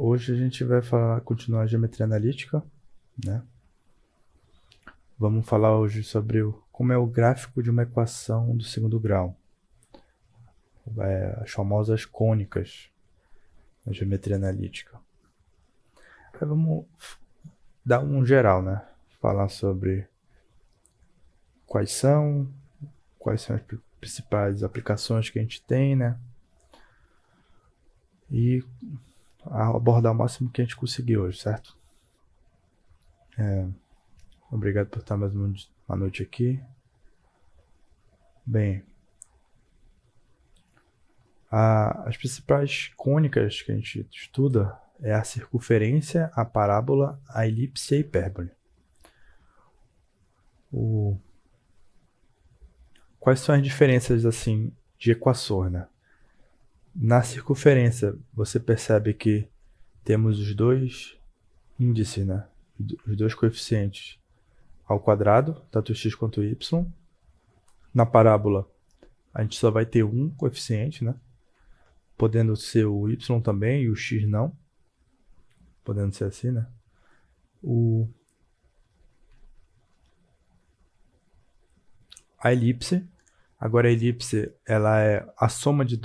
Hoje a gente vai continuar a geometria analítica, né? Vamos falar hoje sobre como é o gráfico de uma equação do segundo grau, as famosas cônicas na geometria analítica. Aí vamos dar um geral, né? Falar sobre quais são as principais aplicações que a gente tem, né? E abordar o máximo que a gente conseguir hoje, certo? Obrigado por estar mais uma noite aqui. Bem, as principais cônicas que a gente estuda é a circunferência, a parábola, a elipse e a hipérbole. Quais são as diferenças assim de equações, né? Na circunferência, você percebe que temos os dois índices, né? Os dois coeficientes ao quadrado, tanto x quanto y. Na parábola, a gente só vai ter um coeficiente, né? Podendo ser o y também e o x não. Podendo ser assim, né? A elipse, agora a elipse ela é a soma dos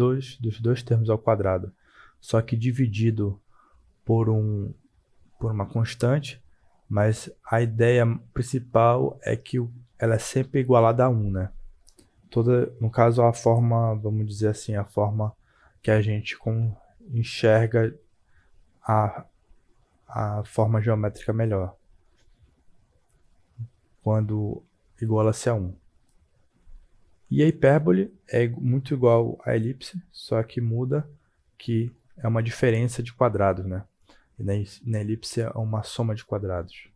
dois termos ao quadrado, só que dividido por uma constante, mas a ideia principal é que ela é sempre igualada a 1, né? No caso, a forma, vamos dizer assim, a forma que a gente enxerga a, a forma geométrica melhor, quando iguala-se a 1. E a hipérbole é muito igual à elipse, só que muda que é uma diferença de quadrados, né? E na elipse é uma soma de quadrados.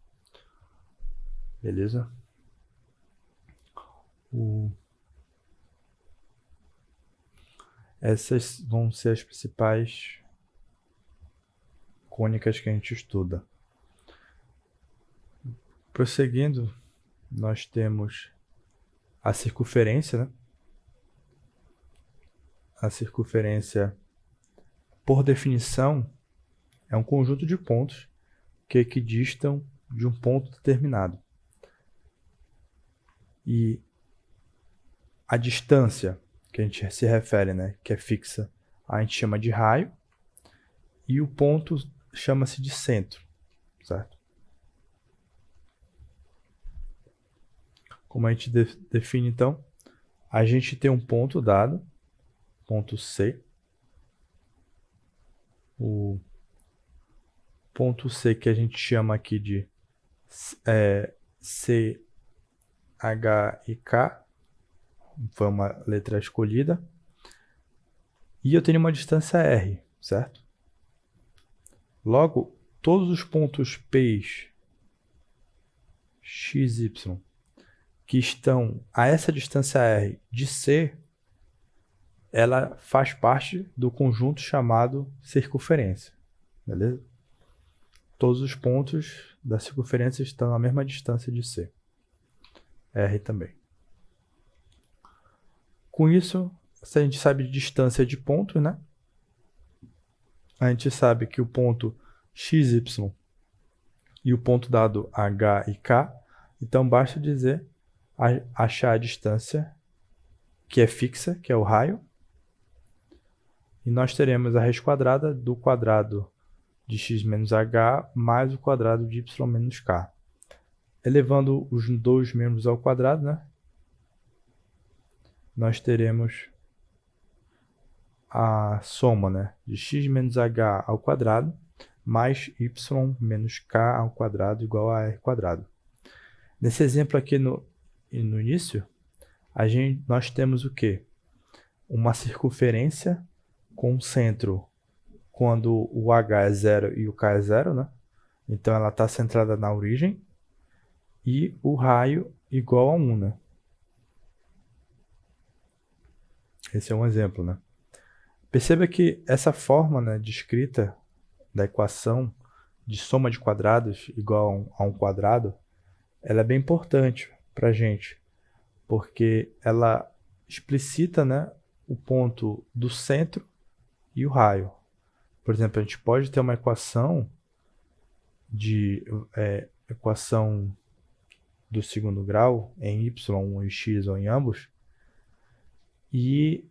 Beleza? Essas vão ser as principais cônicas que a gente estuda. Prosseguindo, nós temos a circunferência, né? A circunferência, por definição, é um conjunto de pontos que equidistam de um ponto determinado. E a distância que a gente se refere, né, que é fixa, a gente chama de raio, e o ponto chama-se de centro, certo? Como a gente define, então, a gente tem um ponto dado, ponto C. O ponto C que a gente chama aqui de C, H e K, foi uma letra escolhida. E eu tenho uma distância R, certo? Logo, todos os pontos P, X, Y, que estão a essa distância R de C, ela faz parte do conjunto chamado circunferência. Beleza? Todos os pontos da circunferência estão à mesma distância de C. R também. Com isso, se a gente sabe de distância de pontos, né? A gente sabe que o ponto x, y e o ponto dado h e k, então basta dizer achar a distância que é fixa, que é o raio, e nós teremos a raiz quadrada do quadrado de x menos h mais o quadrado de y menos k. Elevando os dois membros ao quadrado, né? Nós teremos a soma, né, de x menos h ao quadrado mais y menos k ao quadrado igual a r quadrado. Nesse exemplo aqui no início, nós temos o quê? Uma circunferência com centro quando o h é 0 e o k é 0, né? Então ela está centrada na origem, e o raio igual a 1, né? Esse é um exemplo, né? Perceba que essa forma, né, de escrita da equação de soma de quadrados igual a um quadrado, ela é bem importante para a gente, porque ela explicita, né, o ponto do centro e o raio. Por exemplo, a gente pode ter uma equação equação do segundo grau em y ou em x ou em ambos, e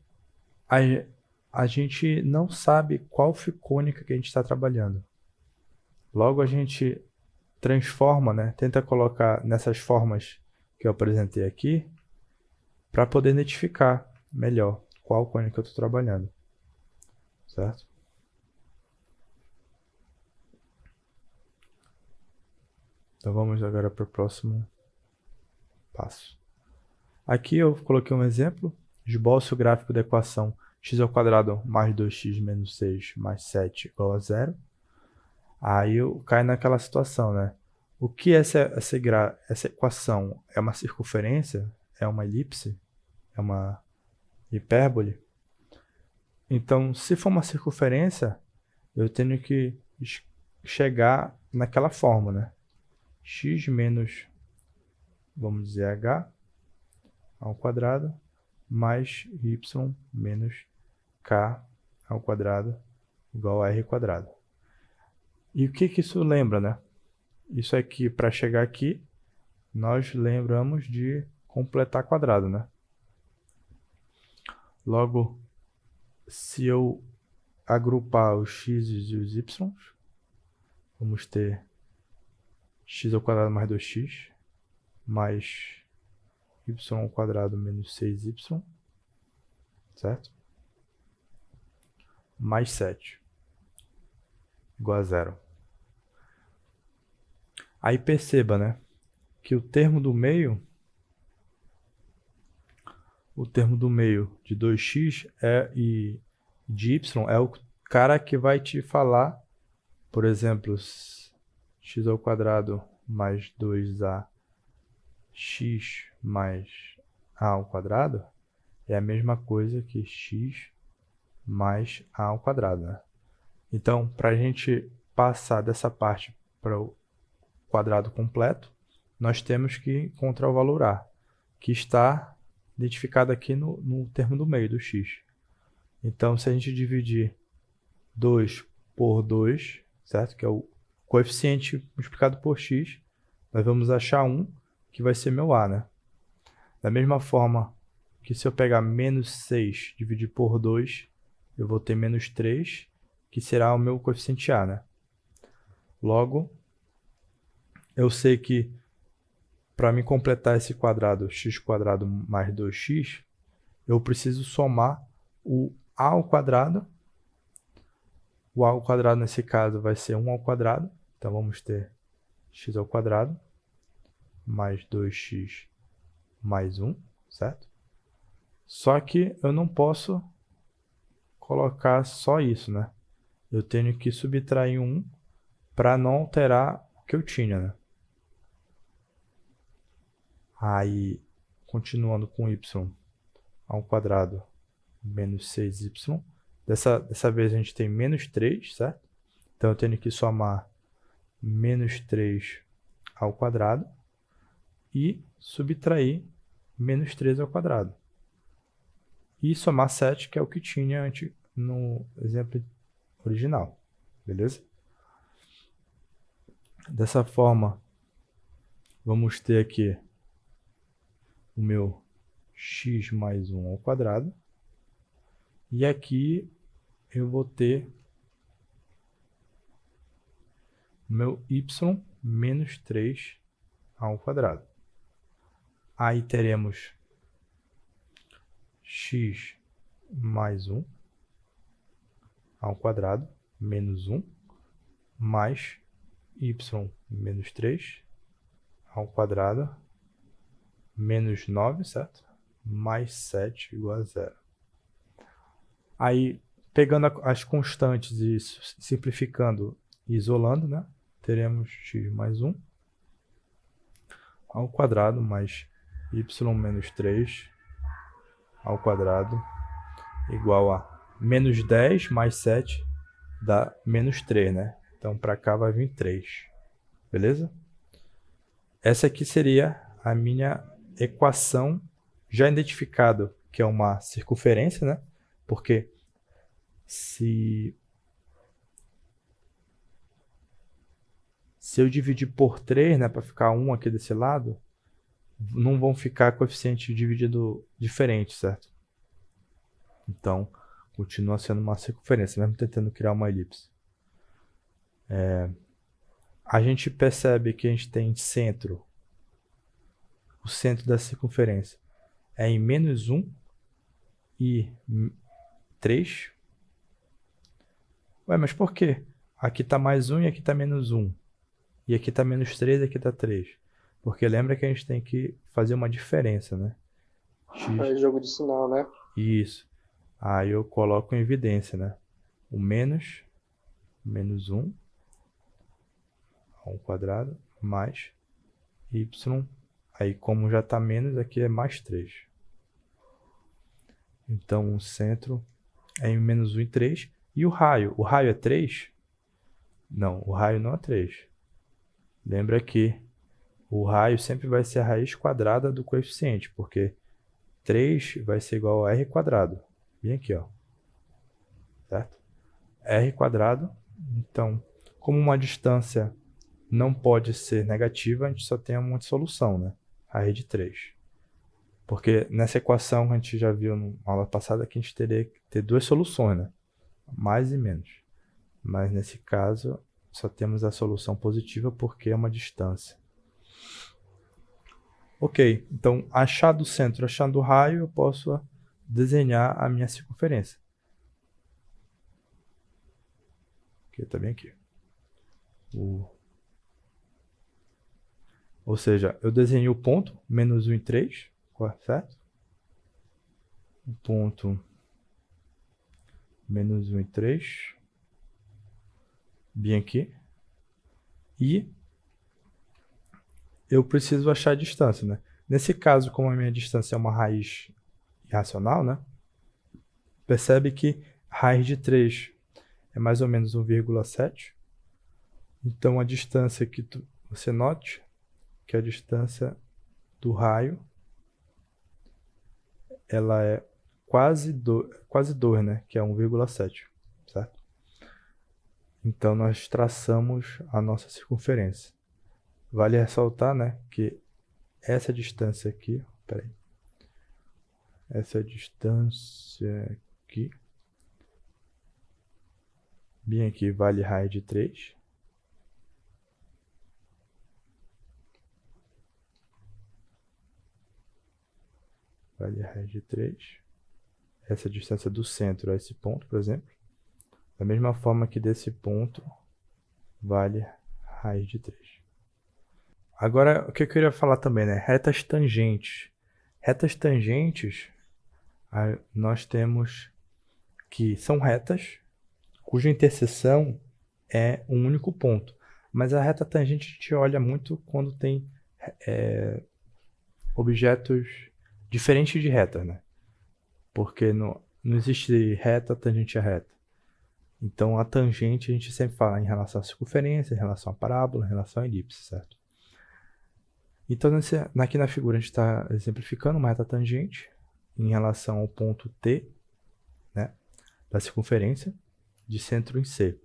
a gente não sabe qual ficônica que a gente está trabalhando. Logo, a gente transforma, né? Tenta colocar nessas formas que eu apresentei aqui para poder identificar melhor qual cônica eu estou trabalhando, certo? Então vamos agora para o próximo passo. Aqui eu coloquei um exemplo, esboço o gráfico da equação x² mais 2x menos 6 mais 7 igual a 0. Aí eu caio naquela situação, né? O que é essa equação? É uma circunferência? É uma elipse? É uma hipérbole? Então, se for uma circunferência, eu tenho que chegar naquela forma, né? X menos, vamos dizer, h ao quadrado mais y menos k ao quadrado igual a r quadrado. E o que isso lembra, né? Isso aqui, para chegar aqui, nós lembramos de completar quadrado, né? Logo, se eu agrupar os x e os y, vamos ter x² mais 2x mais y² menos 6y, certo? Mais 7 igual a 0. Aí perceba, né, que o termo do meio de 2x e de y é o cara que vai te falar, por exemplo, x² mais 2ax mais a ao quadrado é a mesma coisa que x mais a ao quadrado, né? Então, para a gente passar dessa parte para o quadrado completo, nós temos que encontrar o valor a, que está identificado aqui no termo do meio, do x. Então, se a gente dividir 2 por 2, certo? Que é o coeficiente multiplicado por x, nós vamos achar 1, que vai ser meu a, né? Da mesma forma que se eu pegar menos 6 e dividir por 2, eu vou ter menos 3, que será o meu coeficiente a, né? Logo, eu sei que para me completar esse quadrado, x² mais 2x, eu preciso somar o a ao quadrado. O a ao quadrado, nesse caso, vai ser 1 ao quadrado. Então, vamos ter x² mais 2x mais 1, certo? Só que eu não posso colocar só isso, né? Eu tenho que subtrair 1 para não alterar o que eu tinha, né? Aí, continuando com y ao quadrado menos 6y. Dessa vez a gente tem menos 3, certo? Então eu tenho que somar menos 3 ao quadrado e subtrair menos 3 ao quadrado. E somar 7, que é o que tinha antes no exemplo original. Beleza? Dessa forma, vamos ter aqui o meu x mais 1 ao quadrado. E aqui eu vou ter o meu y menos 3 ao quadrado. Aí teremos x mais 1 ao quadrado menos 1 mais y menos 3 ao quadrado menos 9, certo? Mais 7 igual a 0. Aí, pegando as constantes e simplificando e isolando, né? Teremos x mais 1 ao quadrado mais y menos 3 ao quadrado igual a menos 10 mais 7 dá menos 3, né? Então, para cá vai vir 3. Beleza? Essa aqui seria a minha equação já identificado que é uma circunferência, né? Porque se Se eu dividir por 3, né, para ficar 1 aqui desse lado, não vão ficar coeficientes divididos diferentes, certo? Então, continua sendo uma circunferência, mesmo tentando criar uma elipse. A gente percebe que a gente tem centro, o centro da circunferência é em menos 1 e 3. Ué, mas por quê? Aqui está mais 1 e aqui está menos 1. E aqui está menos 3 e aqui está 3. Porque lembra que a gente tem que fazer uma diferença, né? É jogo de sinal, né? Isso. Aí eu coloco em evidência, né? O menos 1 ao quadrado mais y. Aí como já está menos, aqui é mais 3. Então o centro é em menos 1 e 3. E o raio? O raio é 3? Não, o raio não é 3. Lembra que o raio sempre vai ser a raiz quadrada do coeficiente, porque 3 vai ser igual a r quadrado. Bem aqui, ó. Certo? R quadrado. Então, como uma distância não pode ser negativa, a gente só tem uma solução, né? Raiz de 3. Porque nessa equação que a gente já viu na aula passada que a gente teria que ter duas soluções, né? Mais e menos. Mas nesse caso, só temos a solução positiva porque é uma distância. Ok, então achado o centro, achado o raio, eu posso desenhar a minha circunferência. Que está bem aqui. Ou seja, eu desenhei o ponto, menos 1 e 3, certo? O ponto menos 1 e 3, bem aqui. E eu preciso achar a distância, né? Nesse caso, como a minha distância é uma raiz irracional, né? Percebe que raiz de 3 é mais ou menos 1,7. Então, a distância que você note que a distância do raio ela é quase 2, né? Que é 1,7, certo? Então, nós traçamos a nossa circunferência. Vale ressaltar, né, que essa distância aqui, peraí, essa distância aqui, bem aqui, vale raiz de 3. Vale raiz de 3. Essa distância do centro a esse ponto, por exemplo. Da mesma forma que desse ponto, vale raiz de 3. Agora, o que eu queria falar também, né? Retas tangentes. Retas tangentes, nós temos que são retas cuja interseção é um único ponto. Mas a reta tangente a gente olha muito quando tem objetos diferentes de reta, né? Porque não existe reta tangente a reta. Então a tangente a gente sempre fala em relação à circunferência, em relação à parábola, em relação à elipse, certo? Então aqui na figura a gente está exemplificando uma reta tangente em relação ao ponto T, né, da circunferência, de centro em C.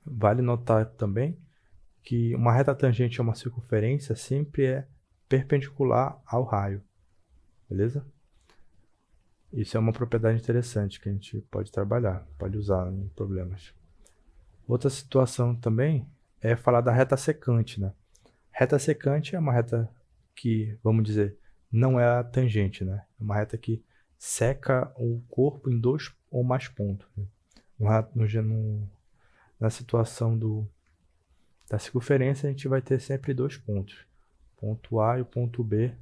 Vale notar também que uma reta tangente a uma circunferência sempre é perpendicular ao raio, beleza? Isso é uma propriedade interessante que a gente pode trabalhar, pode usar em problemas. Outra situação também é falar da reta secante, né? Reta secante é uma reta que, vamos dizer, não é a tangente, né? É uma reta que seca o corpo em 2 ou mais pontos. Né? Na situação da circunferência, a gente vai ter sempre 2 pontos. Ponto A e o ponto B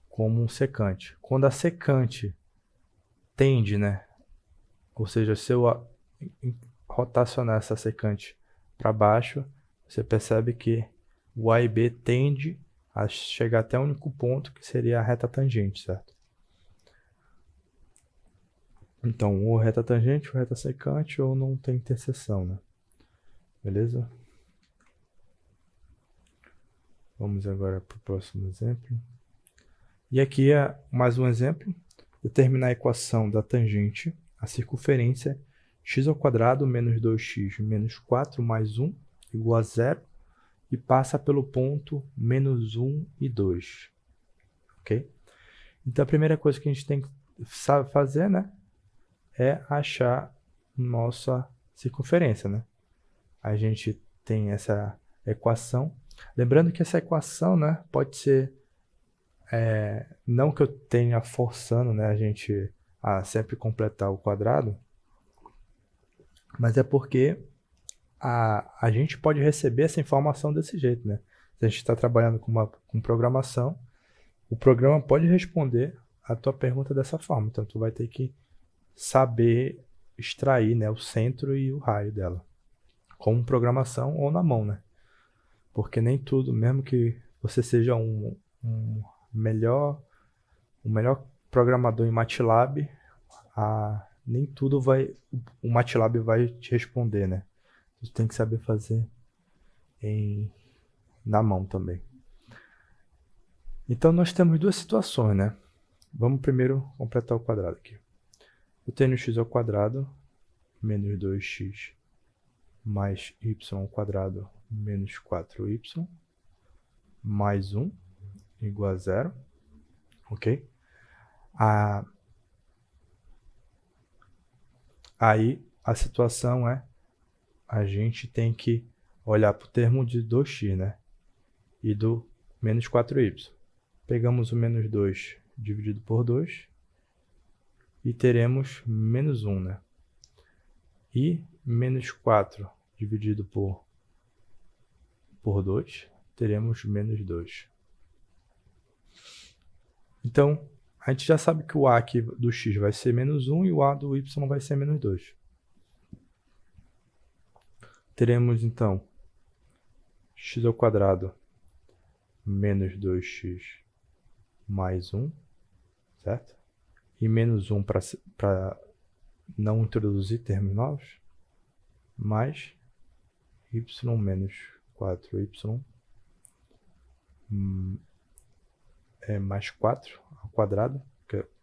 como um secante. Quando a secante tende, né? Ou seja, se eu rotacionar essa secante para baixo, você percebe que o A e B tende a chegar até o único ponto, que seria a reta tangente, certo? Então, ou reta tangente, ou reta secante, ou não tem interseção, né? Beleza? Vamos agora para o próximo exemplo. E aqui é mais um exemplo. Determinar a equação da tangente, a circunferência, x² menos 2x menos 4 mais 1 igual a 0. e passa pelo ponto menos 1 e 2. Ok? Então, a primeira coisa que a gente tem que fazer, né, é achar nossa circunferência, né? A gente tem essa equação. Lembrando que essa equação, né, pode ser, não que eu tenha forçando, né, a gente a sempre completar o quadrado, mas é porque a gente pode receber essa informação desse jeito, né? Se a gente está trabalhando com programação, o programa pode responder a tua pergunta dessa forma. Então, tu vai ter que saber extrair, né, o centro e o raio dela, com programação ou na mão, né? Porque nem tudo, mesmo que você seja um melhor programador em MATLAB, nem tudo o MATLAB vai te responder, né? Você tem que saber fazer na mão também. Então, nós temos duas situações, né? Vamos primeiro completar o quadrado aqui. Eu tenho x ao quadrado menos 2x mais y ao quadrado menos 4y mais 1 igual a 0. Ok? Aí, a situação é, a gente tem que olhar para o termo de 2x, né? E do menos 4y. Pegamos o menos 2 dividido por 2 e teremos menos 1, né? E menos 4 dividido por 2, teremos menos 2. Então, a gente já sabe que o a aqui do x vai ser menos 1 e o a do y vai ser menos 2. Teremos, então, x ao quadrado menos 2x mais 1, certo? E menos 1 para não introduzir termos novos, mais y menos 4y mais 4 ao quadrado,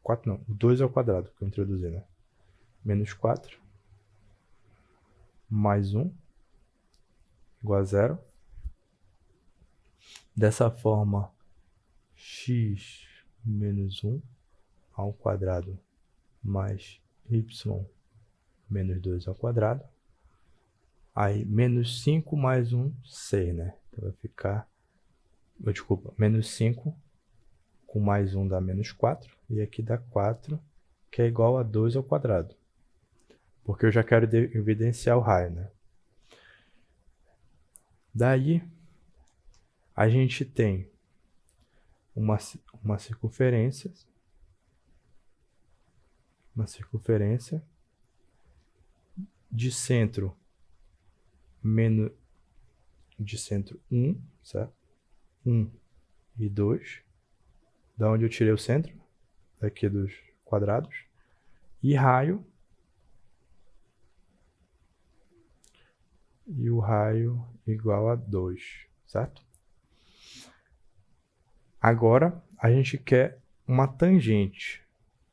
4 não, 2 ao quadrado que eu introduzi, né? Menos 4 mais 1 igual a 0. Dessa forma, x menos 1 ao quadrado mais y menos 2 ao quadrado. Aí, menos 5 mais 1, 6, né? Então, vai ficar... Desculpa, menos 5 com mais 1 dá menos 4. E aqui dá 4, que é igual a 2 ao quadrado. Porque eu já quero evidenciar o raio, né? Daí, a gente tem uma circunferência de centro 1, certo? 1 e 2. Da onde eu tirei o centro? Daqui dos quadrados. E raio. E o raio igual a 2, certo? Agora, a gente quer uma tangente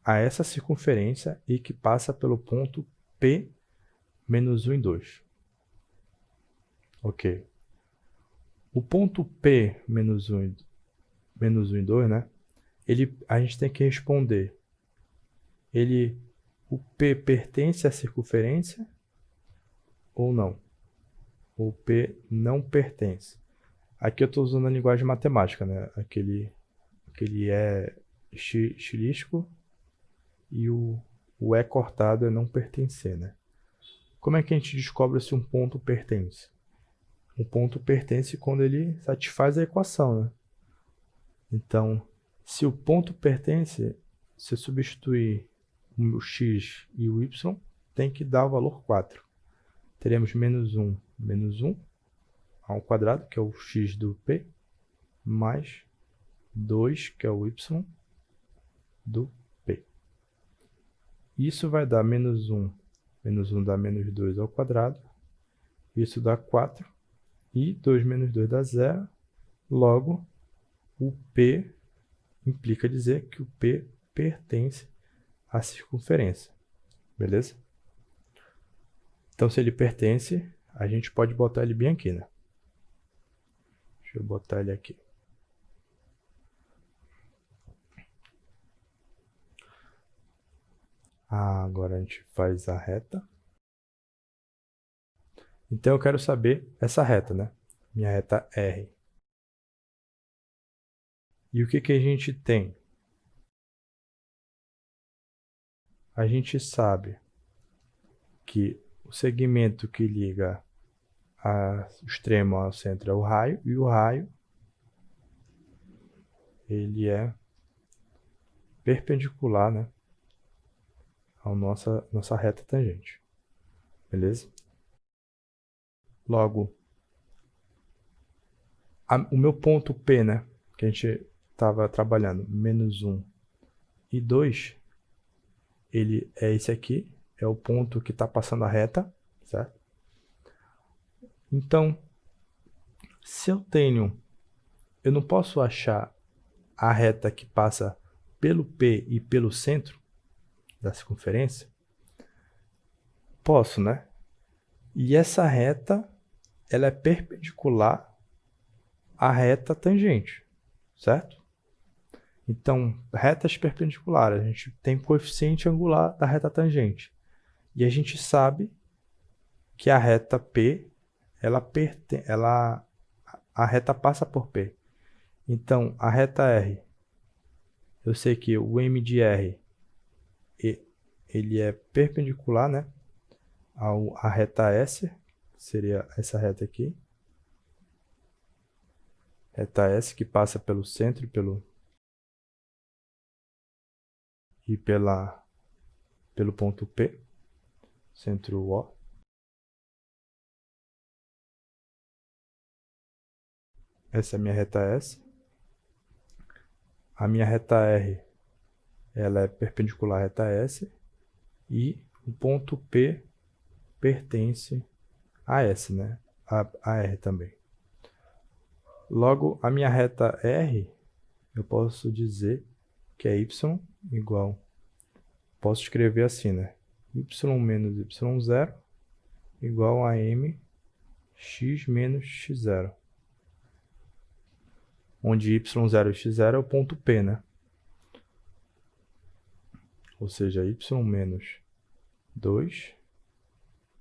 a essa circunferência e que passa pelo ponto P menos 1 e 2. Ok. O ponto P menos 1 e 2, né? A gente tem que responder. O P pertence à circunferência ou não? O P não pertence. Aqui eu estou usando a linguagem matemática, né? Aquele é estilístico e o é cortado é não pertencer, né? Como é que a gente descobre se um ponto pertence? Um ponto pertence quando ele satisfaz a equação, né? Então, se o ponto pertence, se eu substituir o x e o y, tem que dar o valor 4. Teremos menos 1 ao quadrado, que é o x do P, mais 2, que é o y do P. Isso vai dar menos 1. Menos 1 dá menos 2 ao quadrado. Isso dá 4. E 2 menos 2 dá 0. Logo, o P implica dizer que o P pertence à circunferência. Beleza? Então, se ele pertence, a gente pode botar ele bem aqui, né? Deixa eu botar ele aqui. Agora a gente faz a reta. Então eu quero saber essa reta, né? Minha reta R. E o que que a gente tem? A gente sabe que o segmento que liga o extremo ao centro é o raio, e o raio ele é perpendicular, né, à nossa reta tangente. Beleza? Logo, o meu ponto P, né, que a gente estava trabalhando, menos 1 e 2, ele é esse aqui, é o ponto que está passando a reta, certo? Então, se eu não posso achar a reta que passa pelo P e pelo centro da circunferência? Posso, né? E essa reta, ela é perpendicular à reta tangente, certo? Então, retas perpendiculares, a gente tem coeficiente angular da reta tangente. E a gente sabe que a reta P, a reta passa por P. Então, a reta R, eu sei que o M de R, ele é perpendicular, né, à reta S, que seria essa reta aqui. Reta S que passa pelo centro pelo ponto P, centro O. Essa é a minha reta S. A minha reta R, ela é perpendicular à reta S. E o ponto P pertence a S, né? A R também. Logo, a minha reta R, eu posso dizer que é Y igual, posso escrever assim, né? Y menos Y0 igual a M x menos x0. Onde y0 e x0 é o ponto P, né? Ou seja, y menos 2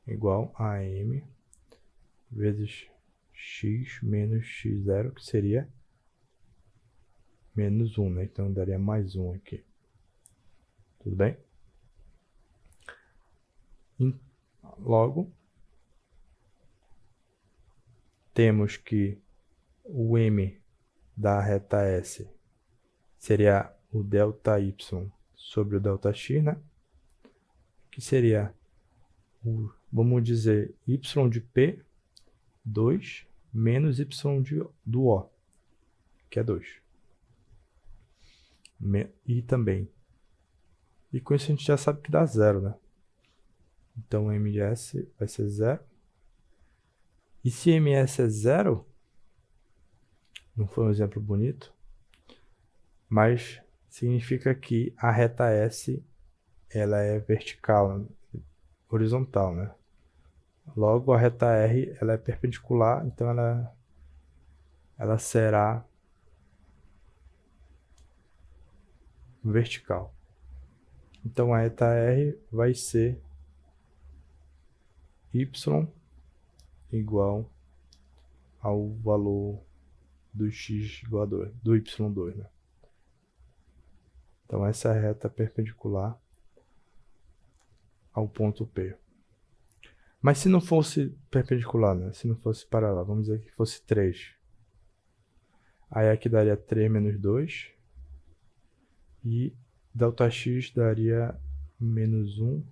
igual a m vezes x menos x0, que seria menos 1, né? Então daria mais 1 aqui. Tudo bem? Logo, temos que o m da reta S seria o ΔY sobre o ΔX, né? Que seria, vamos dizer, y de P, 2, menos y do O, que é 2. E também. E com isso a gente já sabe que dá 0, né? Então ms vai ser 0. E se ms é 0, não foi um exemplo bonito, mas significa que a reta S ela é vertical, horizontal, né? Logo, a reta R ela é perpendicular, então ela será vertical. Então a reta R vai ser y igual ao valor do x igual a 2, do y2, né? Então essa é a reta perpendicular ao ponto P. Mas se não fosse perpendicular, né? Se não fosse paralela, vamos dizer que fosse 3. Aí aqui daria 3 menos 2. E ΔX daria menos 1,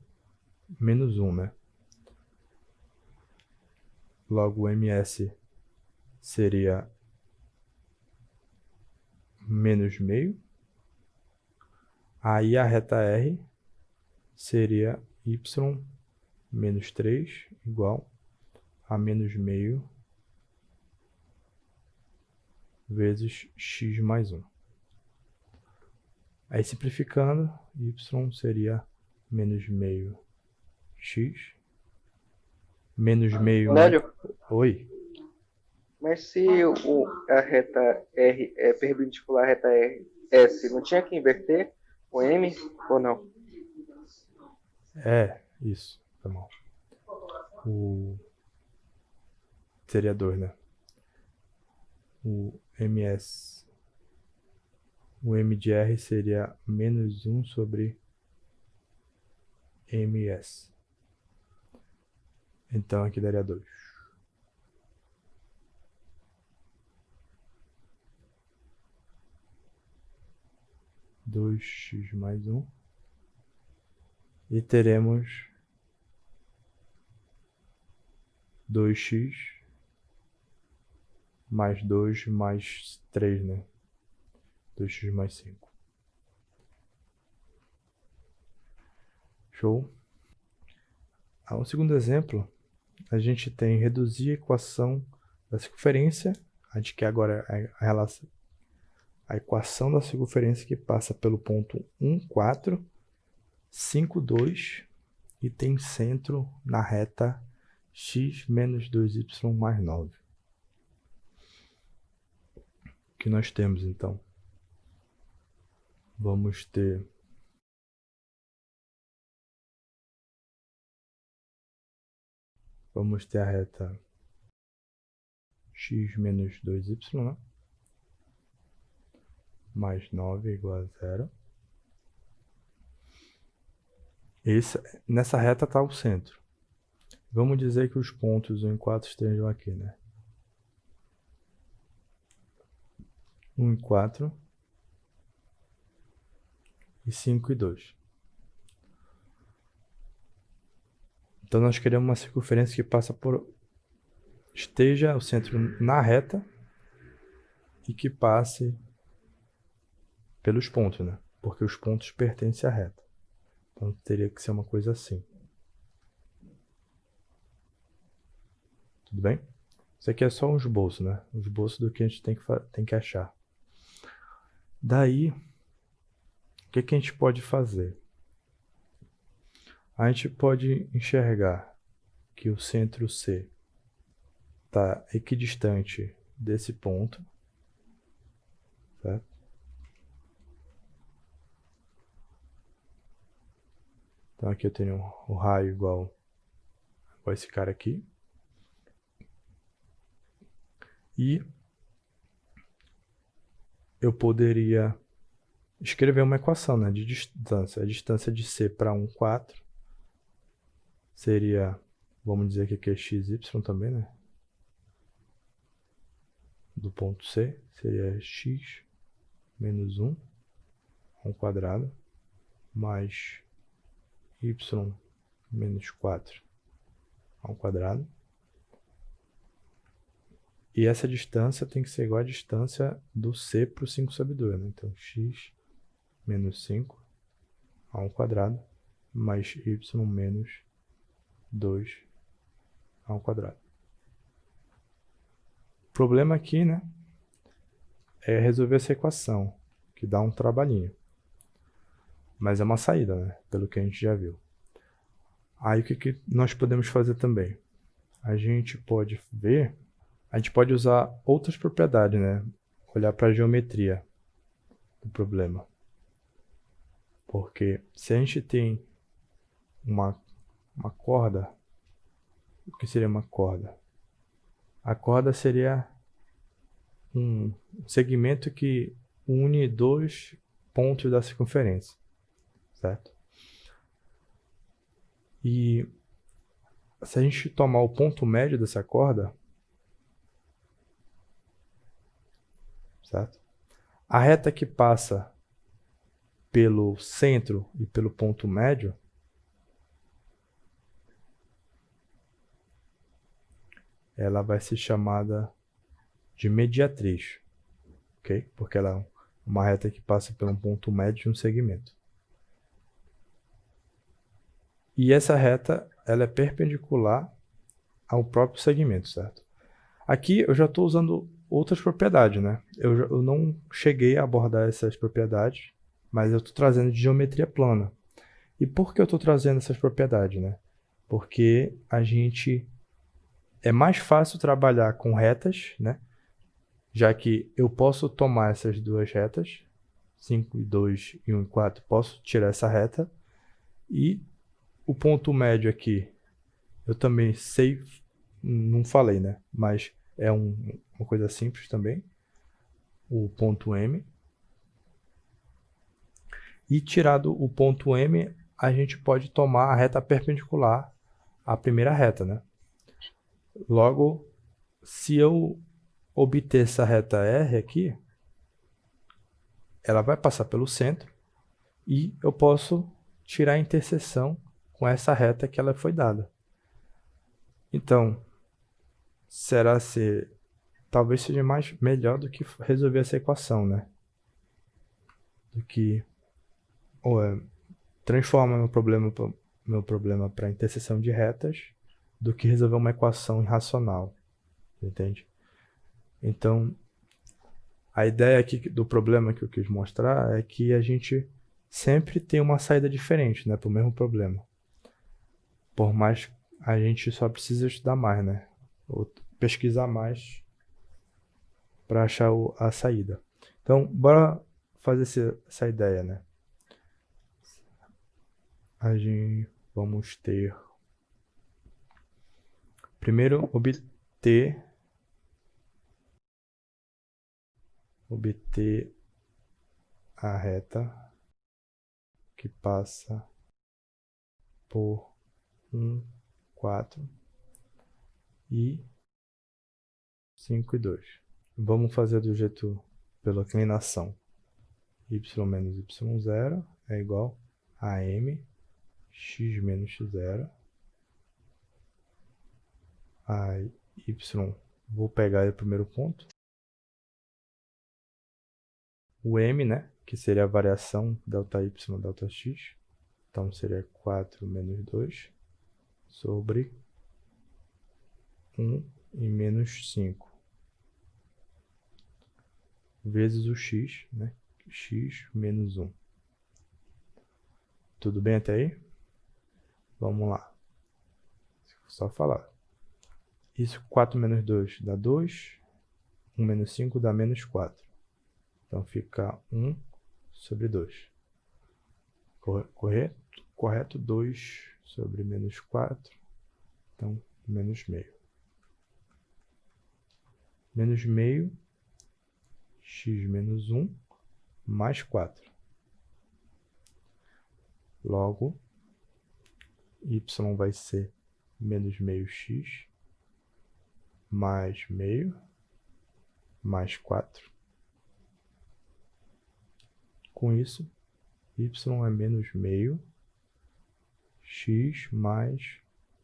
né? Logo, o ms seria menos meio. Aí a reta R seria y menos 3 igual a menos meio vezes x mais 1. Aí simplificando, y seria menos meio x, menos meio... Nélio, Oi? Mas se a reta R é perpendicular à reta S, não tinha que inverter o M ou não? Isso. Tá bom. Seria 2, né? O MS. O M de R seria menos 1 sobre MS. Então aqui daria 2. Dois x mais 1. E teremos 2x mais 2 mais 3, né? 2x mais 5. Show? Um segundo exemplo, a gente tem reduzir a equação da circunferência. A gente quer agora a equação da circunferência que passa pelo ponto 1, 4, 5, 2 e tem centro na reta x menos 2y mais 9. O que nós temos então? Vamos ter a reta x menos 2y, né? Mais 9 igual a 0. Nessa reta está o centro. Vamos dizer que os pontos 1 e 4 estejam aqui, né? 1 e 4 e 5 e 2. Então nós queremos uma circunferência que esteja o centro na reta e que passe pelos pontos, né? Porque os pontos pertencem à reta. Então teria que ser uma coisa assim. Tudo bem? Isso aqui é só um esboço, né? Um esboço do que a gente tem que achar. Daí, o que a gente pode fazer? A gente pode enxergar que o centro C está equidistante desse ponto, certo? Então aqui eu tenho o raio igual a esse cara aqui. E eu poderia escrever uma equação, né, de distância. A distância de C para 1, 4 seria, vamos dizer que aqui é xy também, né? Do ponto C seria x menos 1 ao quadrado mais y menos 4 ao quadrado. E essa distância tem que ser igual à distância do C para o 5 sobre 2, né? Então, x menos 5 ao quadrado mais y menos 2 ao quadrado. O problema aqui, né, é resolver essa equação, que dá um trabalhinho. Mas é uma saída, né, pelo que a gente já viu. Aí o que nós podemos fazer também? A gente pode usar outras propriedades, né? Olhar para a geometria do problema. Porque se a gente tem uma corda, o que seria uma corda? A corda seria um segmento que une dois pontos da circunferência, certo? E se a gente tomar o ponto médio dessa corda, certo? A reta que passa pelo centro e pelo ponto médio, ela vai ser chamada de mediatriz, ok? Porque ela é uma reta que passa por um ponto médio de um segmento. E essa reta, ela é perpendicular ao próprio segmento, certo? Aqui eu já estou usando outras propriedades, né? Eu não cheguei a abordar essas propriedades, mas eu estou trazendo de geometria plana. E por que eu estou trazendo essas propriedades, né? Porque a gente é mais fácil trabalhar com retas, né? Já que eu posso tomar essas duas retas, 5 e 2 e 1 e 4, posso tirar essa reta. E o ponto médio aqui, eu também sei, não falei, né? Mas é uma coisa simples também, o ponto M. E tirado o ponto M, a gente pode tomar a reta perpendicular à primeira reta, né? Logo, se eu obter essa reta R aqui, ela vai passar pelo centro e eu posso tirar a interseção com essa reta que ela foi dada. Então, será se talvez seja melhor do que resolver essa equação, né? Do que transforma meu problema para interseção de retas do que resolver uma equação irracional, entende? Então, a ideia aqui do problema que eu quis mostrar é que a gente sempre tem uma saída diferente, né, para o mesmo problema. Por mais a gente só precisa estudar mais, né? Ou pesquisar mais para achar a saída. Então, bora fazer essa ideia, né? Vamos ter primeiro obter a reta que passa por 1, 4 e 5 e 2. Vamos fazer do jeito pela inclinação. Y menos y0 é igual a m x menos x0. A y, vou pegar o primeiro ponto. O m, né, que seria a variação ΔY, ΔX. Então, seria 4 menos 2 sobre 1 e menos 5. Vezes o x, né? X menos 1. Tudo bem até aí? Vamos lá. Só falar. Isso, 4 menos 2 dá 2. 1 menos 5 dá menos 4. Então, fica 1 sobre 2. Correto? 2 sobre menos 4. Então, menos meio. Menos meio, x menos 1, mais 4. Logo, y vai ser menos meio x, mais meio, mais 4. Com isso, y é menos meio, x mais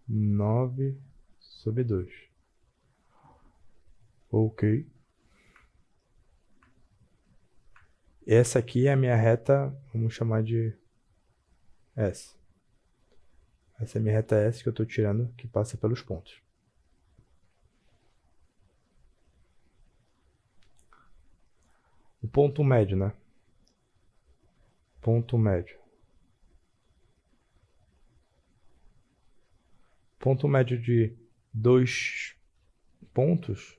9 sobre 2. Ok. Essa aqui é a minha reta, vamos chamar de S. Essa é a minha reta S que eu estou tirando, que passa pelos pontos. O ponto médio, né? Ponto médio. Ponto médio de 2 pontos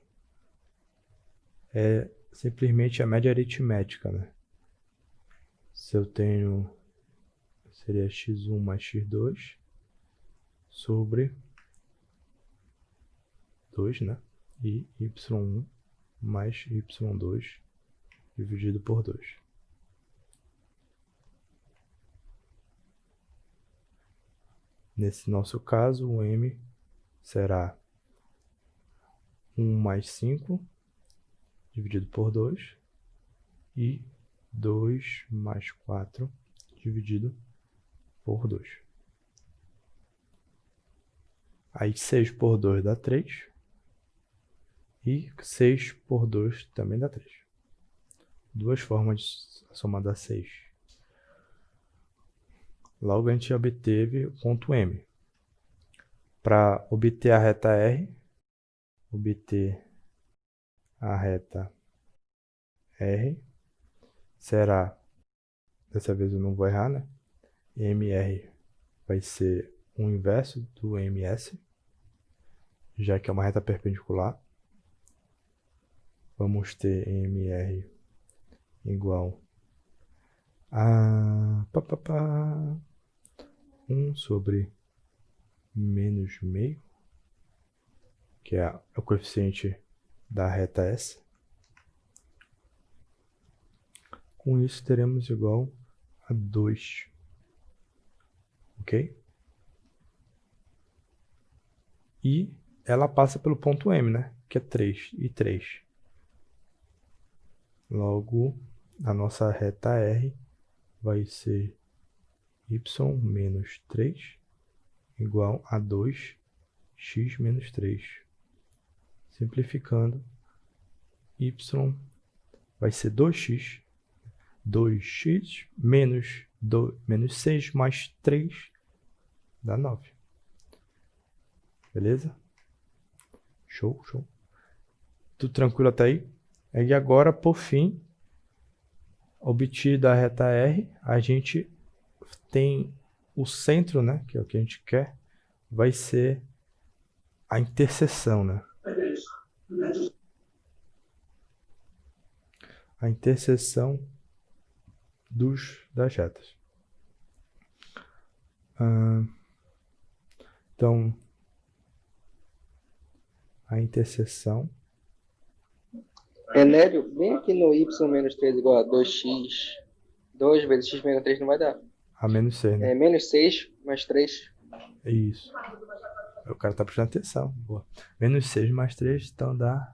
é simplesmente a média aritmética, né? Se eu tenho, seria x1 mais x2 sobre 2, né? E y1 mais y2 dividido por 2. Nesse nosso caso, o m será 1 mais 5 dividido por 2 e 2 mais 4 dividido por 2. Aí 6 por 2 dá 3 e 6 por 2 também dá 3. Duas formas de somar dá 6. Logo a gente obteve o ponto M. Para obter a reta R, será, dessa vez eu não vou errar, né? MR vai ser o inverso do MS. já que é uma reta perpendicular. Vamos ter MR igual a 1 sobre menos meio, que é o coeficiente da reta S. Com isso, teremos igual a 2. Ok? E ela passa pelo ponto M, né? Que é 3 e 3. Logo, a nossa reta R vai ser y menos 3 igual a 2x menos 3. Simplificando, y vai ser 2x menos 6 mais 3 dá 9. Beleza? Show, show. Tudo tranquilo até aí? E agora, por fim, obtida a reta R, a gente tem o centro, né, que é o que a gente quer, vai ser a interseção, né? A interseção das retas. Então, a interseção... Enélio, bem aqui no y menos 3 igual a 2x, 2 vezes x menos 3 não vai dar. A menos 6, né? É menos 6 mais 3. Isso. O cara tá prestando atenção. Boa. Menos 6 mais 3, então dá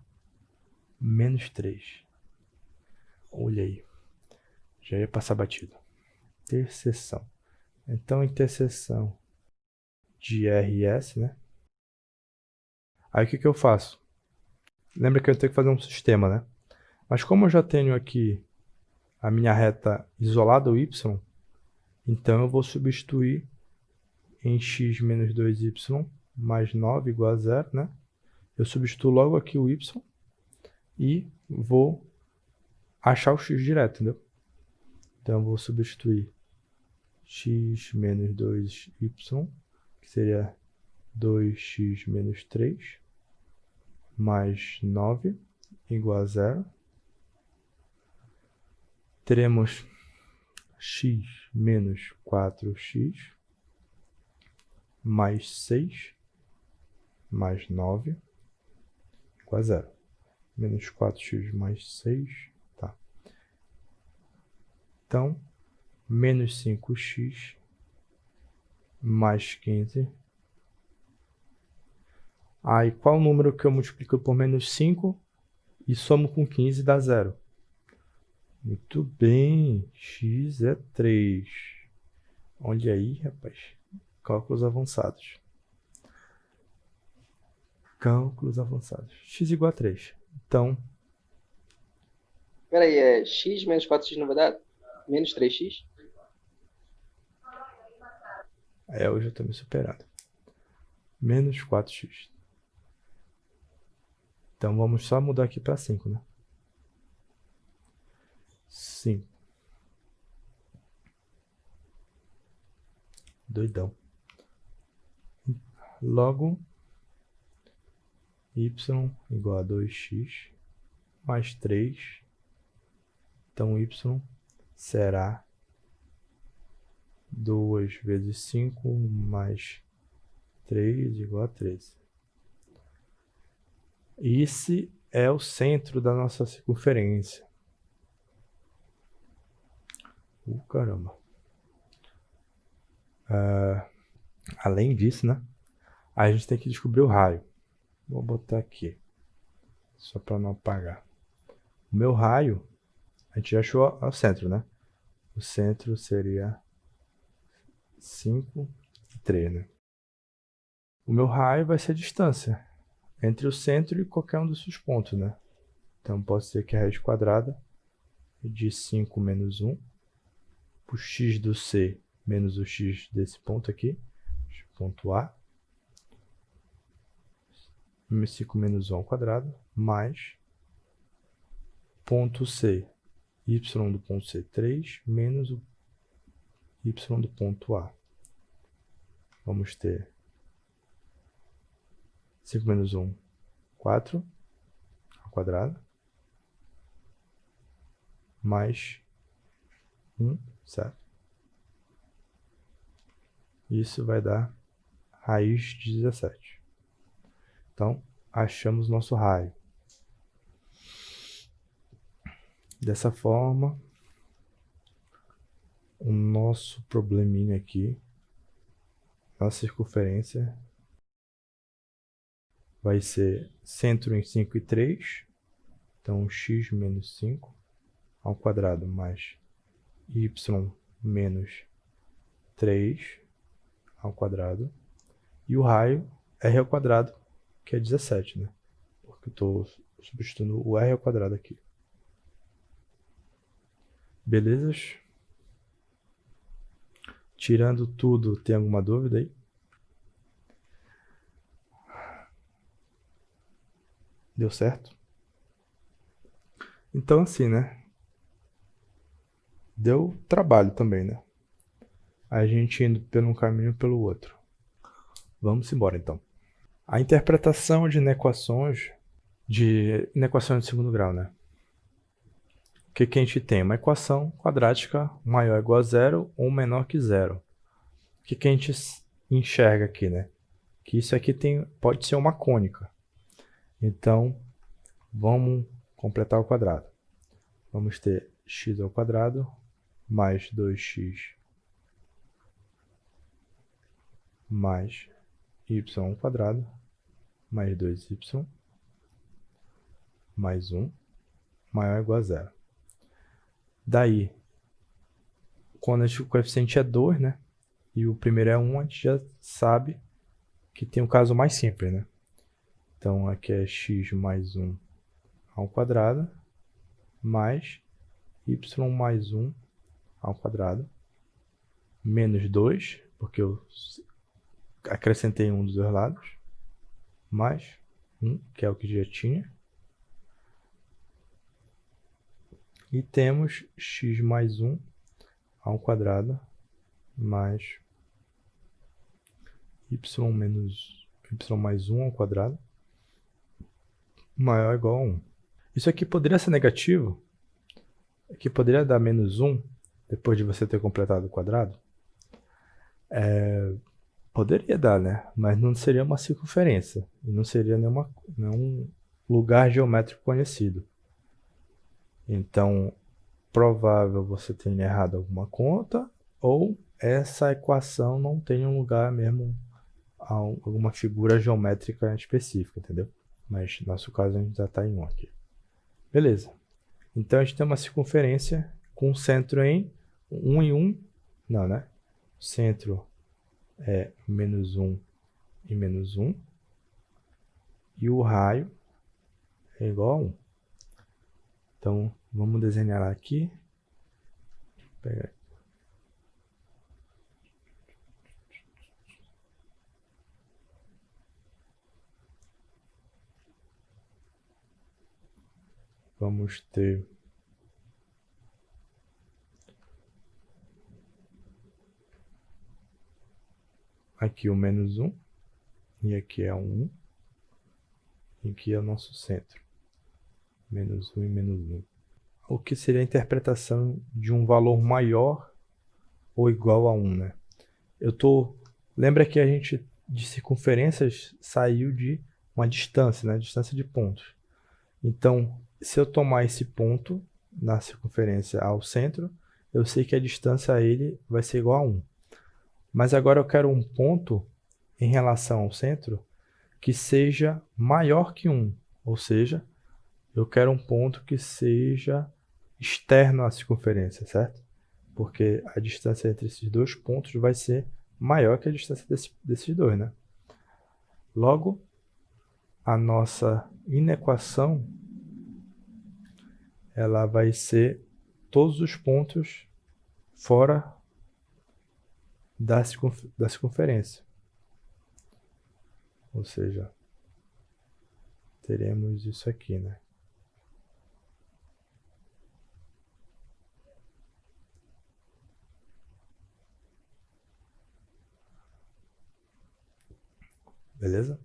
menos 3. Olha aí. Já ia passar batido. Interseção. Então, interseção de R e S, né? Aí o que eu faço? Lembra que eu tenho que fazer um sistema, né? Mas como eu já tenho aqui a minha reta isolada, o y, então eu vou substituir em x menos 2y mais 9 igual a 0, né? Eu substituo logo aqui o y e vou achar o x direto, entendeu? Então eu vou substituir x menos 2y, que seria 2x menos 3, mais 9 igual a 0. Teremos x menos 4x mais 6 mais 9 igual a 0. Menos 4x mais 6, tá. Então, menos 5x mais 15. Aí, qual o número que eu multiplico por menos 5 e somo com 15 dá 0? Muito bem, x é 3. Olha aí, rapaz. Cálculos avançados. Cálculos avançados. X igual a 3. Então... Peraí, é x menos 4x não vai dar? Menos 3x? eu já estou me superando. Menos 4x. Então, vamos só mudar aqui para 5, né? 5. Doidão. Logo, y igual a 2x mais 3. Então, y será 2 vezes 5 mais 3 igual a 13. Esse é o centro da nossa circunferência. Caramba. Além disso, né? A gente tem que descobrir o raio. Vou botar aqui. Só para não apagar. O meu raio, a gente já achou o centro, né? O centro seria 5 e 3, né? O meu raio vai ser a distância entre o centro e qualquer um dos seus pontos, né? Então, pode ser que a raiz quadrada de 5 menos 1, o x do C menos o x desse ponto aqui, ponto A, 5 menos 1 ao quadrado, mais ponto C, y do ponto C, 3, menos o y do ponto A. Vamos ter 5 menos 1, 4 ao quadrado, mais 1, certo? Isso vai dar raiz de 17. Então, achamos nosso raio. Dessa forma, o nosso probleminha aqui, nossa circunferência, vai ser centro em 5 e 3. Então, x menos 5 ao quadrado mais y menos 3 ao quadrado. E o raio r ao quadrado, que é 17, né? Porque eu estou substituindo o r ao quadrado aqui. Belezas? Tirando tudo, tem alguma dúvida aí? Deu certo? Então, assim, né? Deu trabalho também, né? A gente indo por um caminho e pelo outro. Vamos embora, então. A interpretação de inequações de segundo grau, né? O que a gente tem? Uma equação quadrática maior ou igual a zero ou menor que zero. O que a gente enxerga aqui, né? Que isso aqui pode ser uma cônica. Então, vamos completar o quadrado. Vamos ter x ao quadrado mais 2x mais y ao quadrado mais 2y mais 1 maior ou igual a zero. Daí, quando o coeficiente é 2, né? E o primeiro é 1, a gente já sabe que tem um caso mais simples, né? Então, aqui é x mais 1 ao quadrado mais y mais 1 ao quadrado menos 2, porque eu acrescentei 1 dos dois lados, mais 1, que é o que já tinha. E temos x mais 1 ao quadrado mais y mais 1 ao quadrado maior ou igual a 1. Isso aqui poderia ser negativo, aqui poderia dar menos 1 depois de você ter completado o quadrado. Poderia dar, né? Mas não seria uma circunferência, e não seria nenhum lugar geométrico conhecido. Então, provável você tenha errado alguma conta, ou essa equação não tem um lugar mesmo, alguma figura geométrica específica, entendeu? Mas no nosso caso a gente já está em 1 aqui. Beleza. Então a gente tem uma circunferência com centro em 1 e 1. Não, né? Centro é menos 1 e menos 1. E o raio é igual a 1. Então vamos desenhar aqui. Pegar aqui. Vamos ter aqui o menos 1, e aqui é 1, e aqui é o nosso centro, menos 1 e menos 1. O que seria a interpretação de um valor maior ou igual a 1, né? Lembra que a gente, de circunferências, saiu de uma distância, né? Distância de pontos. Então, se eu tomar esse ponto na circunferência ao centro, eu sei que a distância a ele vai ser igual a 1. Mas agora eu quero um ponto em relação ao centro que seja maior que 1. Ou seja, eu quero um ponto que seja externo à circunferência, certo? Porque a distância entre esses dois pontos vai ser maior que a distância desses dois, né? Logo, a nossa inequação ela vai ser todos os pontos fora da circunferência. Ou seja, teremos isso aqui, né? Beleza?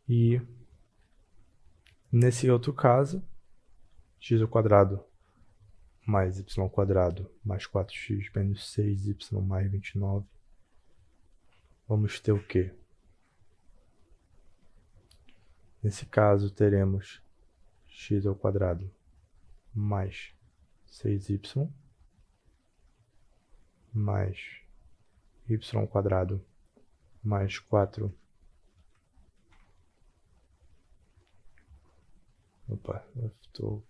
E nesse outro caso, x ao quadrado mais y ao quadrado mais 4x menos 6y mais 29. Vamos ter o quê? Nesse caso, teremos x ao quadrado mais 6y mais y ao quadrado mais 4. Opa, eu estou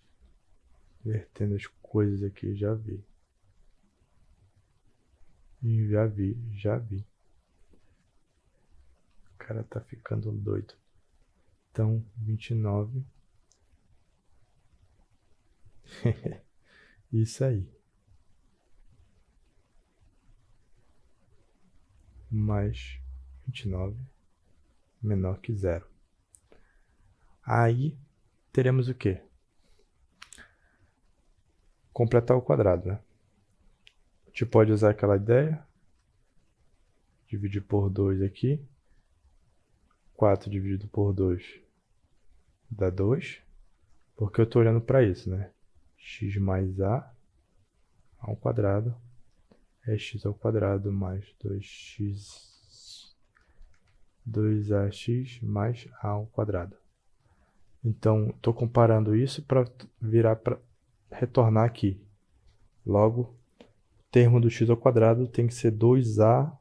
invertendo as coisas aqui, já vi. Já vi. O cara tá ficando doido. Então, 29. Isso aí. Mais 29 menor que 0. Aí, teremos o quê? Completar o quadrado, né? A gente pode usar aquela ideia. Dividir por 2 aqui. 4 dividido por 2 dá 2. Porque eu estou olhando para isso, né? X mais A ao quadrado é x ao quadrado mais 2ax mais A ao quadrado. Então, estou comparando isso para retornar aqui. Logo, o termo do x ao quadrado tem que ser 2a,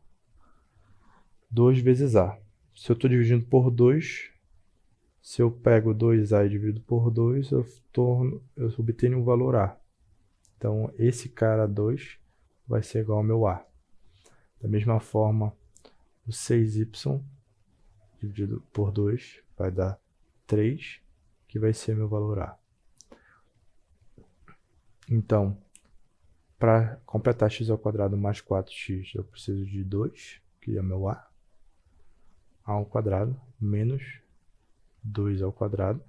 2 vezes a. Se eu estou dividindo por 2, se eu pego 2a e divido por 2, eu obtenho um valor a. Então, esse cara 2 vai ser igual ao meu a. Da mesma forma, o 6y dividido por 2 vai dar 3, que vai ser meu valor a. Então, para completar x ao quadrado mais 4x, eu preciso de 2, que é meu a ao quadrado, menos 2 ao quadrado,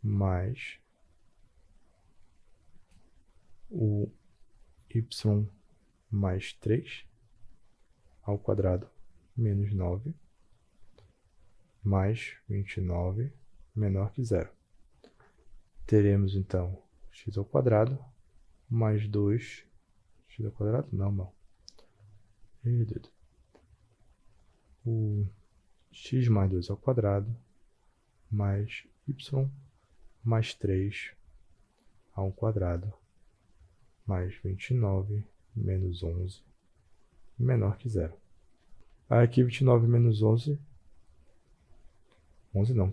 mais o y mais 3 ao quadrado, menos 9, mais 29, menor que 0. Teremos, então, x ao quadrado mais 2, x ao quadrado? Não. O x mais 2 ao quadrado mais y mais 3 ao quadrado mais 29 menos 11 menor que 0. Aqui 29 menos 11 não,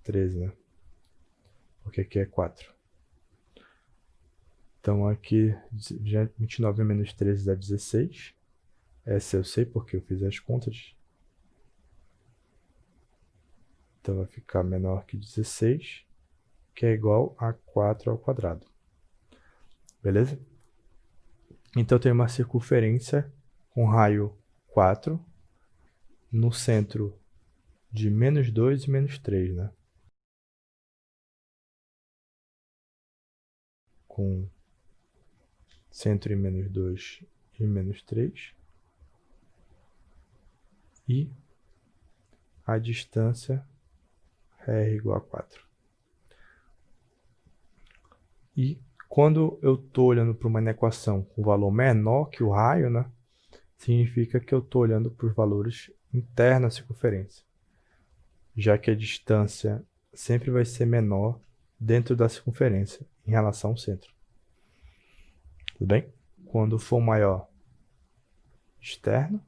13, né? Porque aqui é 4. Então aqui 29 menos 13 dá 16. Essa eu sei porque eu fiz as contas. Então vai ficar menor que 16, que é igual a 4 ao quadrado. Beleza? Então tem uma circunferência com raio 4 no centro de menos 2 e menos 3, né? Com centro em menos 2 e menos 3. E a distância é igual a 4. E quando eu estou olhando para uma equação com valor menor que o raio, né, significa que eu estou olhando para os valores internos da circunferência, já que a distância sempre vai ser menor dentro da circunferência em relação ao centro. Tudo bem? Quando for maior, externo.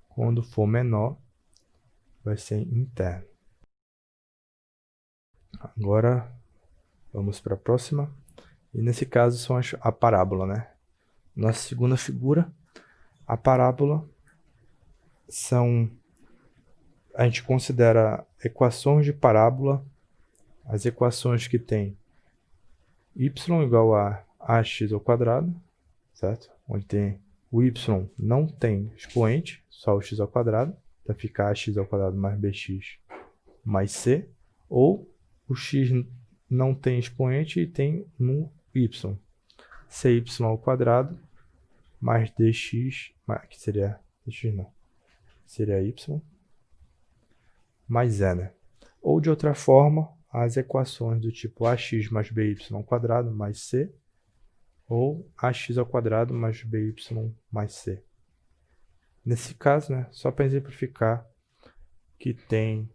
Quando for menor, vai ser interno. Agora, vamos para a próxima. E nesse caso, são a parábola, né? Nossa segunda figura, a parábola a gente considera equações de parábola, as equações que tem y igual a ax ao quadrado, certo? Onde tem o y não tem expoente, só o x ao quadrado, vai ficar ax ao quadrado mais bx mais c, ou o x não tem expoente e tem no y, cy ao quadrado mais dx, que seria dx não, seria y, mais e, né? Ou de outra forma, as equações do tipo ax mais by ao quadrado mais c, ou ax ao quadrado mais by mais c. Nesse caso, né, só para exemplificar que tem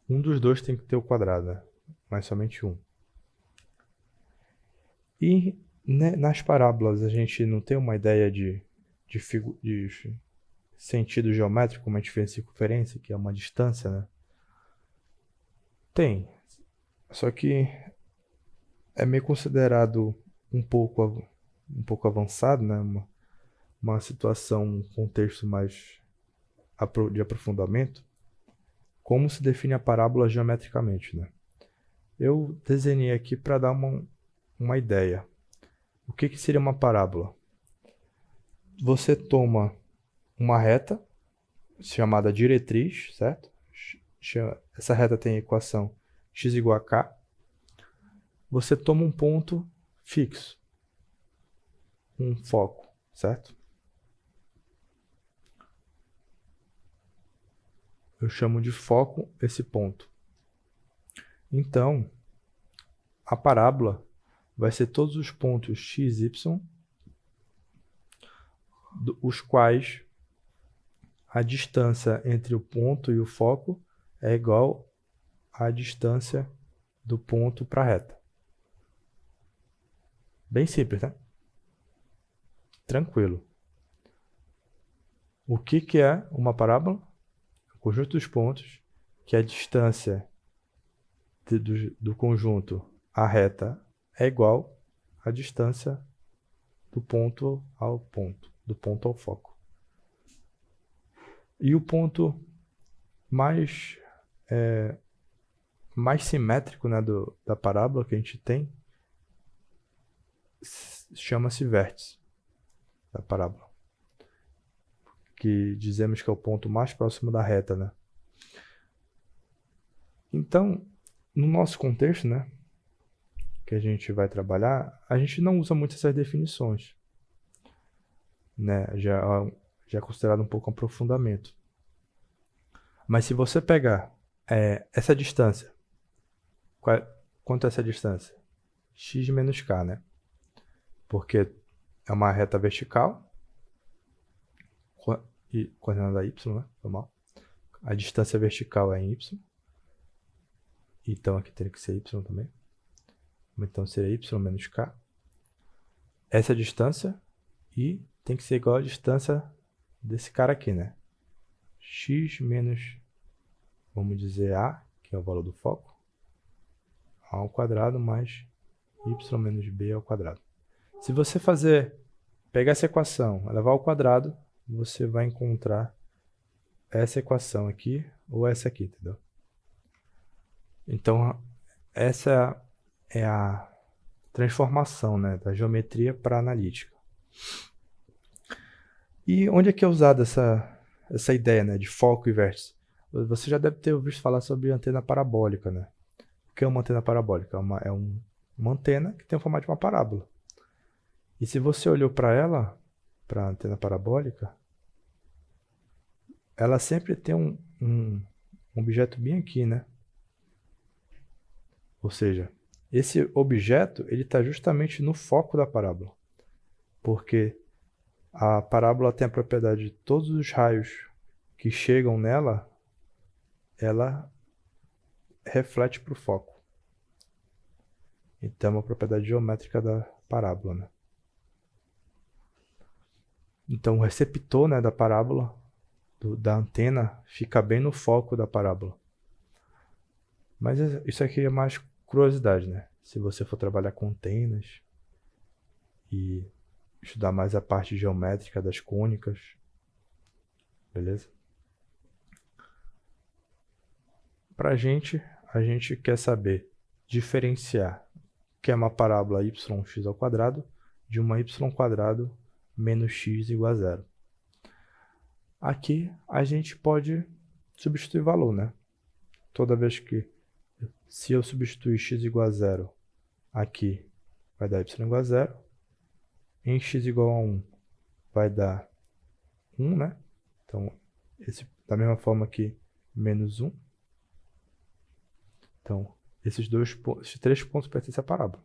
um dos dois tem que ter o quadrado, né? Mas somente um. E né, nas parábolas a gente não tem uma ideia de sentido geométrico, como a gente fez em circunferência, que é uma distância, né? Tem. Só que é meio considerado um pouco avançado, né? Uma situação, um contexto mais de aprofundamento. Como se define a parábola geometricamente, né? Eu desenhei aqui para dar uma ideia. O que seria uma parábola? Você toma uma reta, chamada diretriz, certo? Essa reta tem a equação x igual a k. Você toma um ponto fixo, um foco, certo? Eu chamo de foco esse ponto. Então, a parábola vai ser todos os pontos x, y, os quais a distância entre o ponto e o foco é igual à distância do ponto para a reta. Bem simples, né? Tranquilo. O que é uma parábola? O conjunto dos pontos, que a distância do conjunto à reta é igual à distância do ponto ao foco. E o ponto mais simétrico, né, da parábola que a gente tem chama-se vértice da parábola, que dizemos que é o ponto mais próximo da reta, né? Então, no nosso contexto, né, que a gente vai trabalhar, a gente não usa muito essas definições, né? Já é considerado um pouco um aprofundamento. Mas se você pegar essa distância, quanto é essa distância? X menos k, né? Porque é uma reta vertical e coordenada y, né? Normal. A distância vertical é em y. Então aqui teria que ser y também. Então seria y menos k. Essa é a distância e tem que ser igual à distância desse cara aqui, né? X menos, vamos dizer, a, que é o valor do foco, a ao quadrado mais y menos b ao quadrado. Se você pegar essa equação, elevar ao quadrado, você vai encontrar essa equação aqui ou essa aqui, entendeu? Então, essa é a transformação, né, da geometria para a analítica. E onde é que é usada essa ideia, né, de foco e vértice? Você já deve ter ouvido falar sobre antena parabólica, né? O que é uma antena parabólica? É uma antena que tem o formato de uma parábola. E se você olhou para ela, para a antena parabólica, ela sempre tem um objeto bem aqui, né? Ou seja, esse objeto ele está justamente no foco da parábola. Porque a parábola tem a propriedade de todos os raios que chegam nela, ela reflete para o foco. Então é uma propriedade geométrica da parábola, né? Então o receptor, né, da parábola, da antena, fica bem no foco da parábola. Mas isso aqui é mais curiosidade, né? Se você for trabalhar com antenas e estudar mais a parte geométrica das cônicas, beleza? A gente quer saber diferenciar o que é uma parábola yx ao quadrado de uma y quadrado menos x igual a zero. Aqui a gente pode substituir valor, né? Toda vez que, se eu substituir x igual a zero aqui, vai dar y igual a zero. Em x igual a 1 vai dar 1, né? Então, da mesma forma aqui, menos 1. Então, esses 3 pontos pertencem à parábola.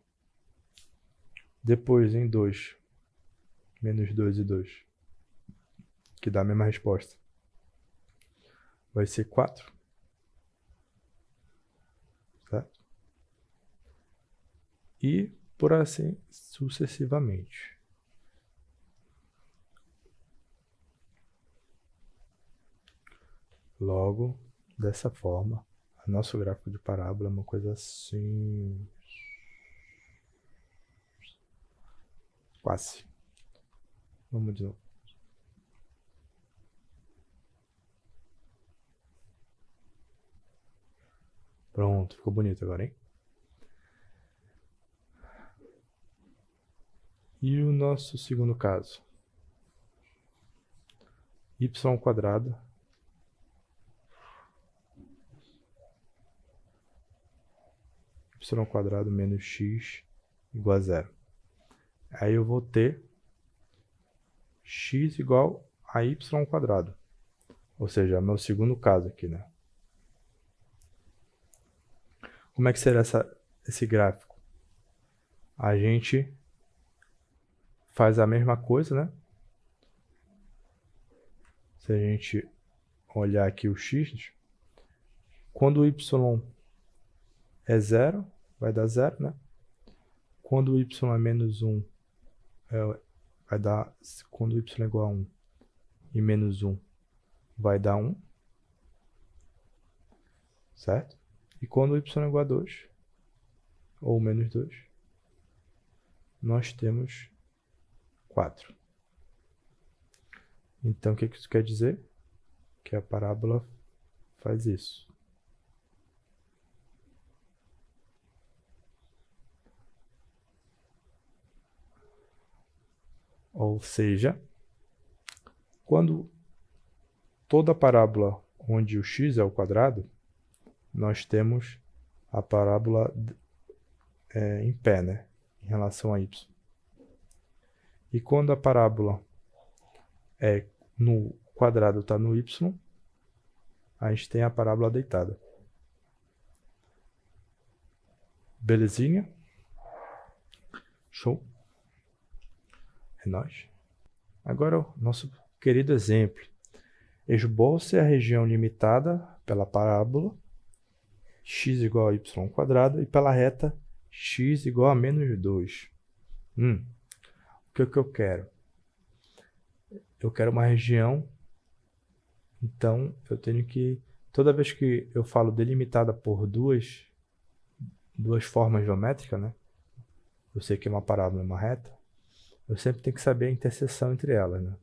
Depois, em 2, menos 2 e 2, que dá a mesma resposta, vai ser 4. Certo? E por assim sucessivamente. Logo, dessa forma, o nosso gráfico de parábola é uma coisa assim. Quase. Vamos de novo. Pronto, ficou bonito agora, hein? E o nosso segundo caso? Y quadrado menos x igual a 0. Aí eu vou ter x igual a y quadrado. Ou seja, é meu segundo caso aqui, né? Como é que será esse gráfico? A gente faz a mesma coisa, né? Se a gente olhar aqui o x, quando o y é 0, vai dar 0, né? Quando o y é menos 1, vai dar, quando o y é igual a 1 e menos 1, vai dar 1, certo? E quando o y é igual a 2, ou menos 2, nós temos 4. Então, o que isso quer dizer? Que a parábola faz isso. Ou seja, quando toda parábola onde o x é ao quadrado, nós temos a parábola em pé, né? Em relação a y. E quando a parábola no quadrado está no y, a gente tem a parábola deitada. Belezinha? Show? É nóis. Agora o nosso querido exemplo. Esboce a região limitada pela parábola x igual a y quadrado e pela reta x igual a menos 2. O que eu quero? Eu quero uma região, então eu tenho que, toda vez que eu falo delimitada por duas formas geométricas, né? Eu sei que uma parábola é uma reta, eu sempre tenho que saber a interseção entre elas, né?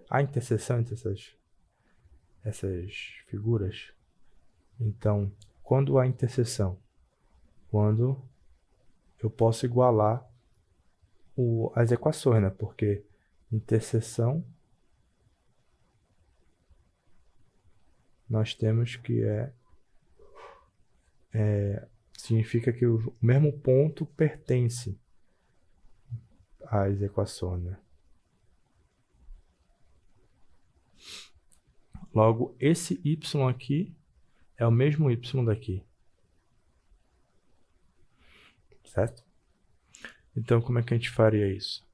A interseção entre essas figuras. Então, quando há interseção? Quando eu posso igualar as equações, né? Porque interseção nós temos que significa que o mesmo ponto pertence às equações, né? Logo, esse y aqui é o mesmo y daqui. Certo? Então, como é que a gente faria isso?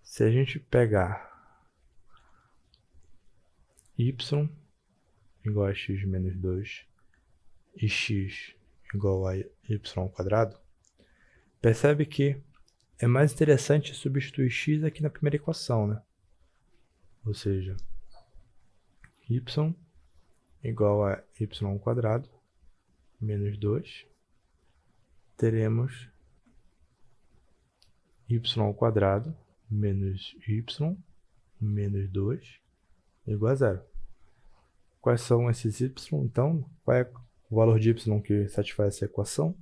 Se a gente pegar y igual a x menos 2 e x igual a y quadrado, percebe que é mais interessante substituir x aqui na primeira equação, né? Ou seja, y igual a y quadrado menos 2, teremos y quadrado menos y menos 2 igual a 0. Quais são esses y? Então, qual é o valor de y que satisfaz essa equação?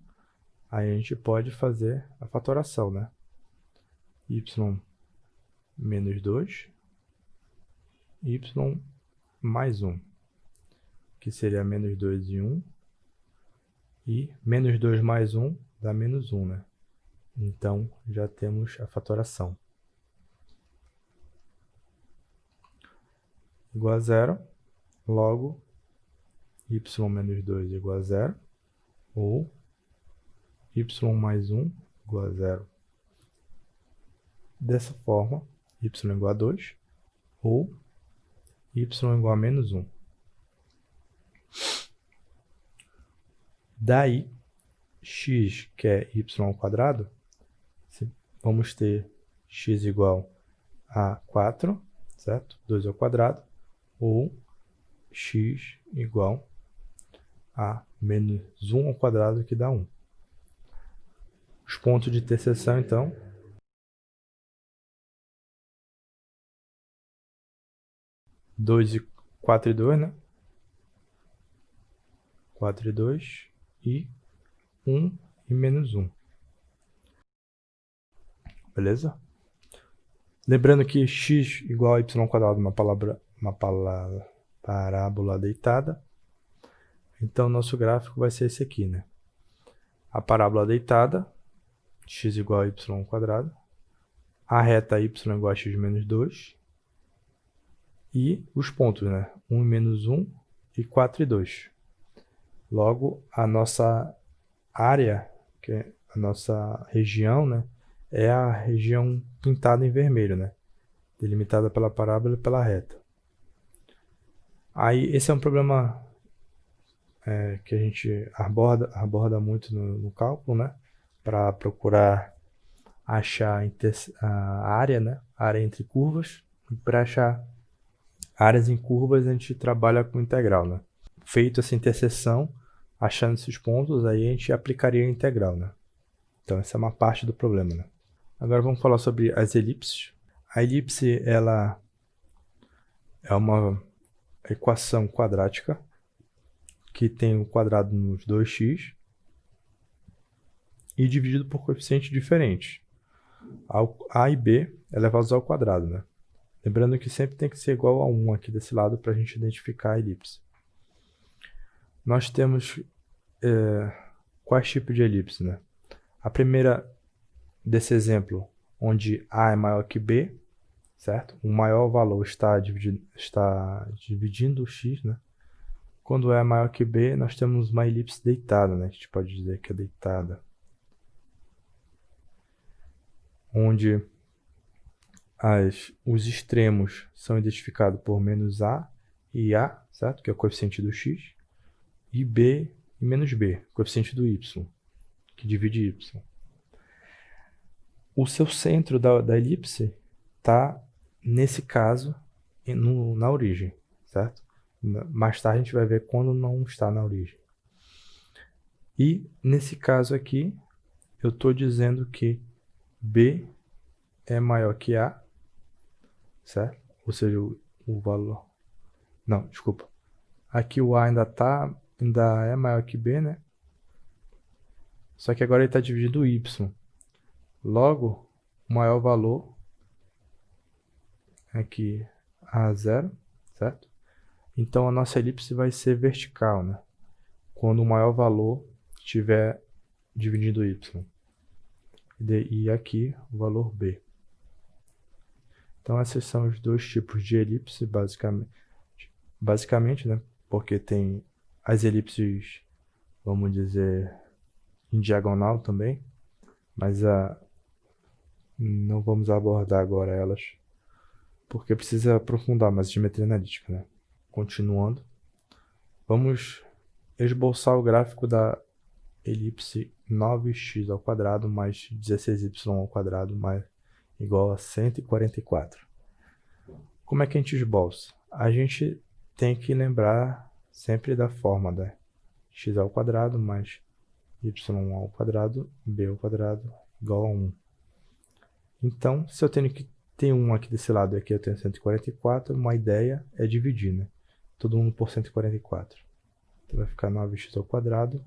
Aí a gente pode fazer a fatoração, né? Y menos 2, y mais 1, que seria menos 2 e 1, e menos 2 mais 1 dá menos 1, né? Então, já temos a fatoração. igual a zero, logo y menos 2 igual a zero, ou y mais 1 igual a zero. Dessa forma, y igual a 2, ou y igual a menos 1. Daí, x, que é y ao quadrado, vamos ter x igual a 4, certo? 2 ao quadrado, ou x igual a menos 1 ao quadrado, que dá 1. Os pontos de interseção, então, 2 e 4 e 2, né? 4 e 2 e 1 e menos 1. Beleza? Lembrando que x igual a y ao quadrado é uma parábola deitada. Então, nosso gráfico vai ser esse aqui, né? A parábola deitada, x igual a y ao quadrado. A reta y igual a x menos 2. E os pontos, né? 1 e menos 1 e 4 e 2. Logo, a nossa área, que é a nossa região, né? É a região pintada em vermelho, né? Delimitada pela parábola e pela reta. Aí, esse é um problema que a gente aborda muito no cálculo, né? Para procurar achar a área, né? A área entre curvas. E para achar áreas em curvas, a gente trabalha com integral, né? Feito essa interseção, achando esses pontos, aí a gente aplicaria a integral, né? Então, essa é uma parte do problema, né? Agora vamos falar sobre as elipses. A elipse, ela é uma equação quadrática que tem o quadrado nos 2x e dividido por coeficientes diferentes. A e b elevados ao quadrado, né? Lembrando que sempre tem que ser igual a 1 aqui desse lado para a gente identificar a elipse. Nós temos quais tipos de elipse, né? A primeira desse exemplo, onde A é maior que B, certo? O maior valor está dividindo o x, né? Quando A é maior que B, nós temos uma elipse deitada, né? A gente pode dizer que é deitada. Onde os extremos são identificados por menos A e A, certo? Que é o coeficiente do x. E B e menos B, coeficiente do y, que divide y. O seu centro da elipse está, nesse caso, na origem, certo? Mais tarde a gente vai ver quando não está na origem. E, nesse caso aqui, eu estou dizendo que B é maior que A, certo? Ou seja, o valor... Não, desculpa. Aqui o A ainda é maior que B, né? Só que agora ele está dividindo o y. Logo, o maior valor é aqui A0, certo? Então, a nossa elipse vai ser vertical, né? Quando o maior valor estiver dividindo y. E aqui, o valor B. Então, esses são os dois tipos de elipse, basicamente, né? Porque tem as elipses, vamos dizer, em diagonal também, mas não vamos abordar agora elas, porque precisa aprofundar mais geometria analítica, né? Continuando, vamos esboçar o gráfico da elipse 9x ao quadrado mais 16y ao quadrado mais igual a 144. Como é que a gente esboça? A gente tem que lembrar sempre da forma da x ao quadrado mais y ao quadrado, b ao quadrado igual a 1. Então, se eu tenho que ter 1 aqui desse lado e aqui eu tenho 144, uma ideia é dividir, né? Todo mundo por 144. Então, vai ficar 9x ao quadrado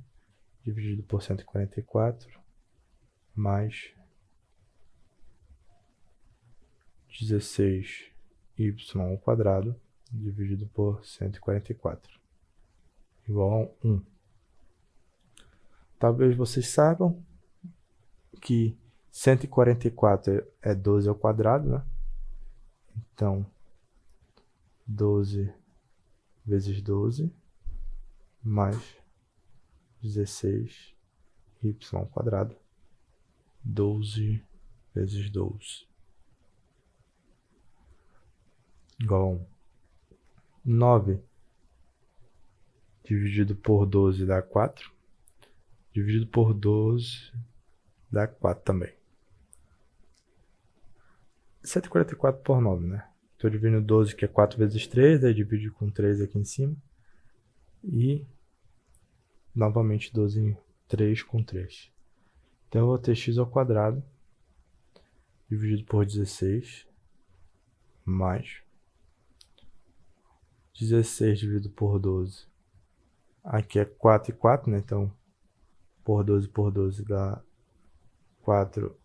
dividido por 144 mais 16y ao quadrado dividido por 144 igual a 1. Talvez vocês saibam que 144 é 12 ao quadrado, né? Então, 12 vezes 12 mais 16 y ao quadrado. 12 vezes 12 igual a 1. 9 dividido por 12 dá 4. Dividido por 12 dá 4 também. 144 por 9, né? Estou dividindo 12, que é 4 vezes 3, aí divido com 3 aqui em cima. E, novamente, 12 em 3 com 3. Então, eu vou ter x ao quadrado dividido por 16 mais 16 dividido por 12. Aqui é 4 e 4, né? Então, por 12 dá 4,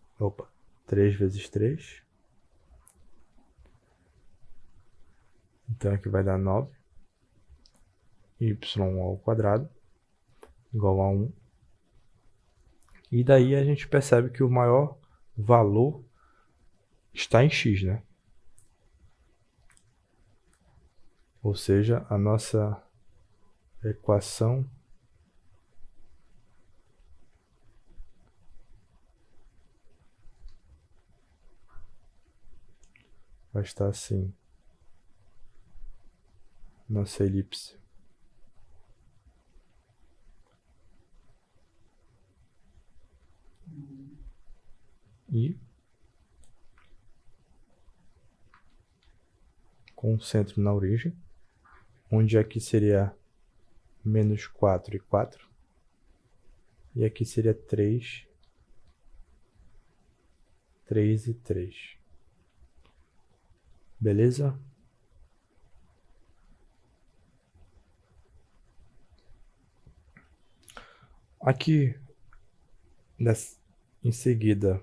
3 vezes 3. Então, aqui vai dar 9. Y ao quadrado igual a 1. E daí a gente percebe que o maior valor está em x, né? Ou seja, a nossa equação vai estar assim. Nossa elipse. E com o centro na origem, onde aqui seria menos 4 e 4. E aqui seria 3, 3 e 3. Beleza? Aqui, em seguida,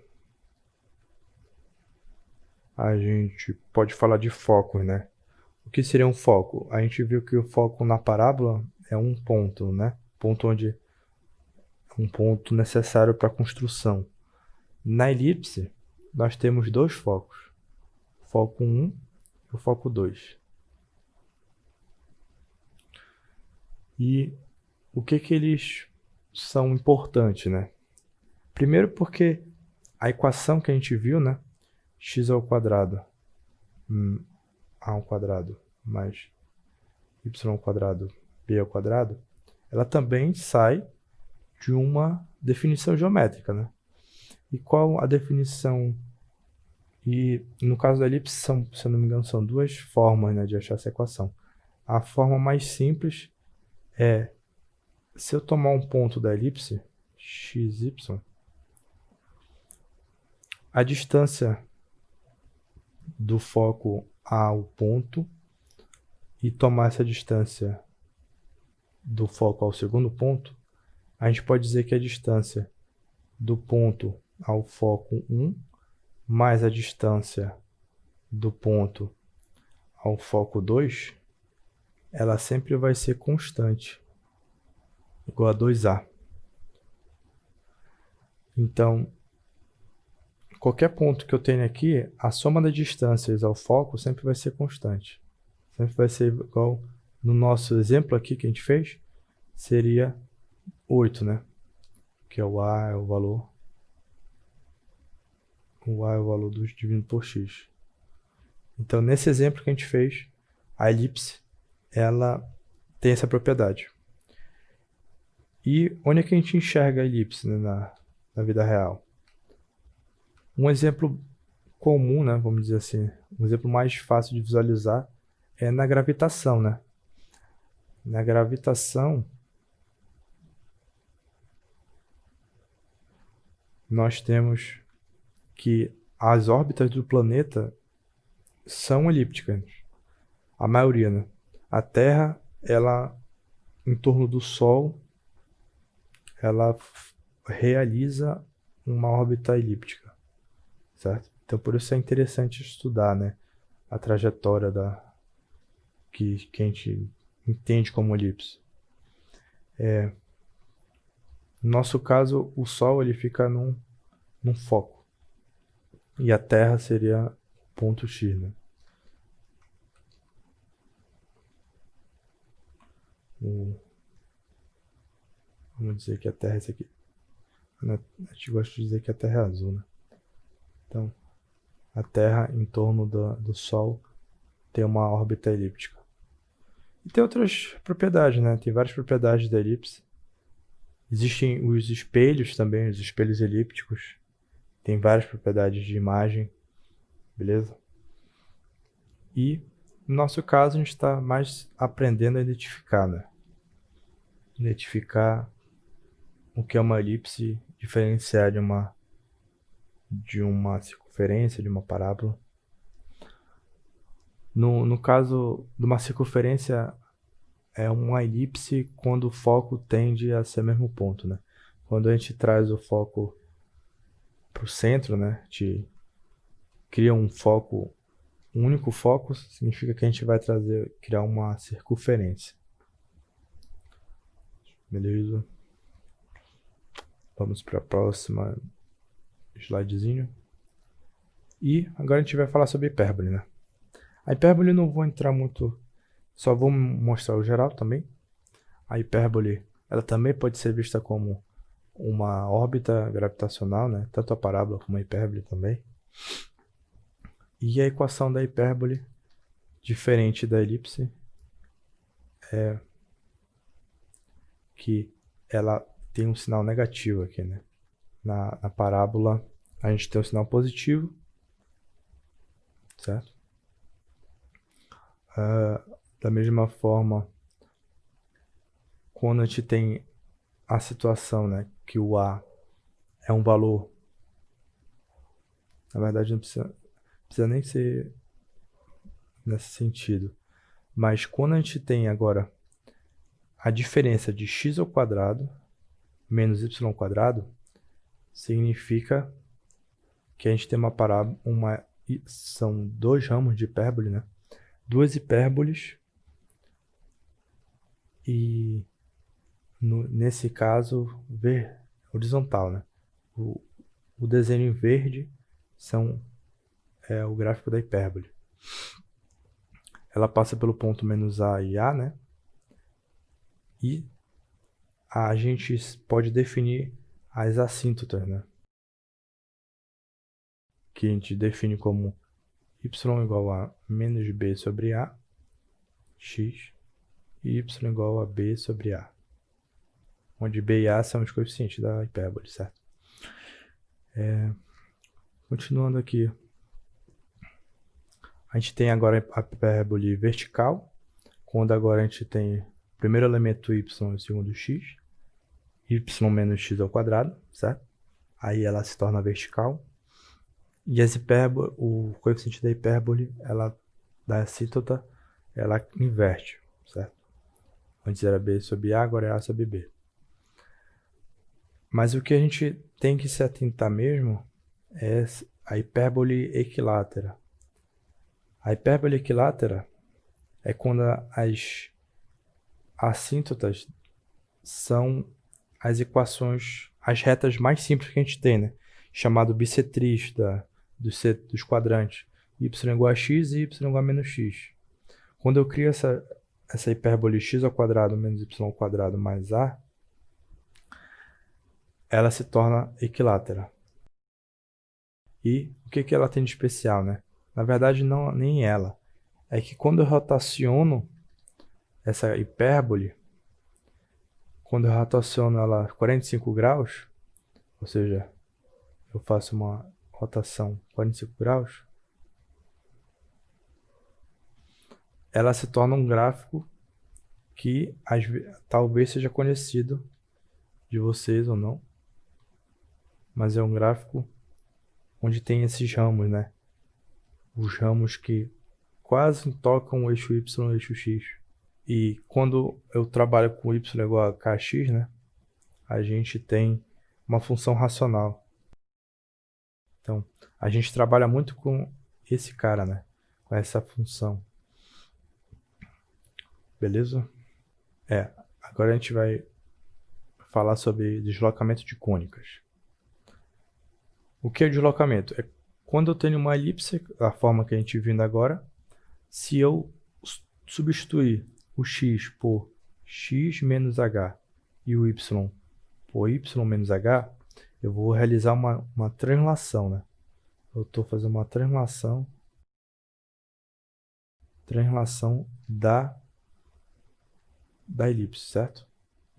a gente pode falar de focos, né? O que seria um foco? A gente viu que o foco na parábola é um ponto, né? Um ponto necessário para a construção. Na elipse, nós temos dois focos. O foco 1 e o foco 2. E o que eles são importantes, né? Primeiro porque a equação que a gente viu, né? X ao quadrado a ao quadrado mais y ao quadrado b ao quadrado, ela também sai de uma definição geométrica, né? E qual a definição? E no caso da elipse, se eu não me engano, são duas formas, né, de achar essa equação. A forma mais simples é, se eu tomar um ponto da elipse, xy, a distância do foco ao ponto e tomar essa distância do foco ao segundo ponto, a gente pode dizer que a distância do ponto ao foco 1 mais a distância do ponto ao foco 2, ela sempre vai ser constante, igual a 2a. Então, qualquer ponto que eu tenho aqui, a soma das distâncias ao foco sempre vai ser constante. Sempre vai ser igual, no nosso exemplo aqui que a gente fez, seria 8, né? Que é o A é o valor. O A é o valor dividido por x. Então, nesse exemplo que a gente fez, a elipse, ela tem essa propriedade. E onde é que a gente enxerga a elipse, né, na vida real? Um exemplo comum, né, vamos dizer assim, um exemplo mais fácil de visualizar é na gravitação, né? Na gravitação, nós temos que as órbitas do planeta são elípticas. A maioria, né? A Terra, ela, em torno do Sol, ela realiza uma órbita elíptica, certo? Então, por isso é interessante estudar, né, a trajetória que a gente entende como elipse. No nosso caso, o Sol ele fica num foco. E a Terra seria ponto X, né? Vamos dizer que a Terra é esse aqui. A gente gosta de dizer que a Terra é azul, né? Então, a Terra em torno do Sol tem uma órbita elíptica. E tem outras propriedades, né? Tem várias propriedades da elipse. Existem os espelhos também, os espelhos elípticos. Tem várias propriedades de imagem, beleza? E, no nosso caso, a gente está mais aprendendo a identificar, né? Identificar o que é uma elipse, diferenciar de uma circunferência, de uma parábola. No caso de uma circunferência, é uma elipse quando o foco tende a ser o mesmo ponto, né? Quando a gente traz o foco para o centro, né? A gente cria um único foco, significa que a gente vai criar uma circunferência. Beleza? Vamos para a próxima slidezinho. E agora a gente vai falar sobre hipérbole, né? A hipérbole eu não vou entrar muito, só vou mostrar o geral também. A hipérbole, ela também pode ser vista como uma órbita gravitacional, né? Tanto a parábola como a hipérbole também. E a equação da hipérbole, diferente da elipse, é que ela tem um sinal negativo aqui, né? Na parábola, a gente tem um sinal positivo, certo? Da mesma forma, quando a gente tem a situação, né, que o A é um valor, na verdade não precisa nem ser nesse sentido, mas quando a gente tem agora a diferença de x ao quadrado menos y ao quadrado, significa que a gente tem uma parábola, são dois ramos de hipérbole, né? Duas hipérboles e nesse caso horizontal, né? O desenho em verde é o gráfico da hipérbole. Ela passa pelo ponto menos A e A, né? E a gente pode definir as assíntotas, né? Que a gente define como y igual a menos b sobre a, x, e y igual a b sobre a. Onde b e a são os coeficientes da hipérbole, certo? Continuando aqui. A gente tem agora a hipérbole vertical, quando agora a gente tem o primeiro elemento y e o segundo x, y menos x ao quadrado, certo? Aí ela se torna vertical. E o coeficiente da hipérbole, da assíntota, ela inverte, certo? Antes era b sobre a, agora é a sobre b. Mas o que a gente tem que se atentar mesmo é a hipérbole equilátera. A hipérbole equilátera é quando as assíntotas são as equações, as retas mais simples que a gente tem, né? Chamado bissetriz dos quadrantes. Y igual a x e y igual a menos x. Quando eu crio essa hipérbole x ao quadrado menos y ao quadrado mais a, ela se torna equilátera. E o que ela tem de especial, né? Na verdade, nem ela. É que quando eu rotaciono essa hipérbole, quando eu rotaciono ela 45 graus, ou seja, eu faço uma rotação 45 graus, ela se torna um gráfico que talvez seja conhecido de vocês ou não, mas é um gráfico onde tem esses ramos, né? Os ramos que quase tocam o eixo Y e o eixo X. E quando eu trabalho com Y igual a kx, né? A gente tem uma função racional. Então, a gente trabalha muito com esse cara, né? Com essa função. Beleza? Agora a gente vai falar sobre deslocamento de cônicas. O que é deslocamento? É quando eu tenho uma elipse, a forma que a gente viu agora, se eu substituir o x por x menos h e o y por y menos h, eu vou realizar uma translação, né? Eu estou fazendo uma translação da elipse, certo?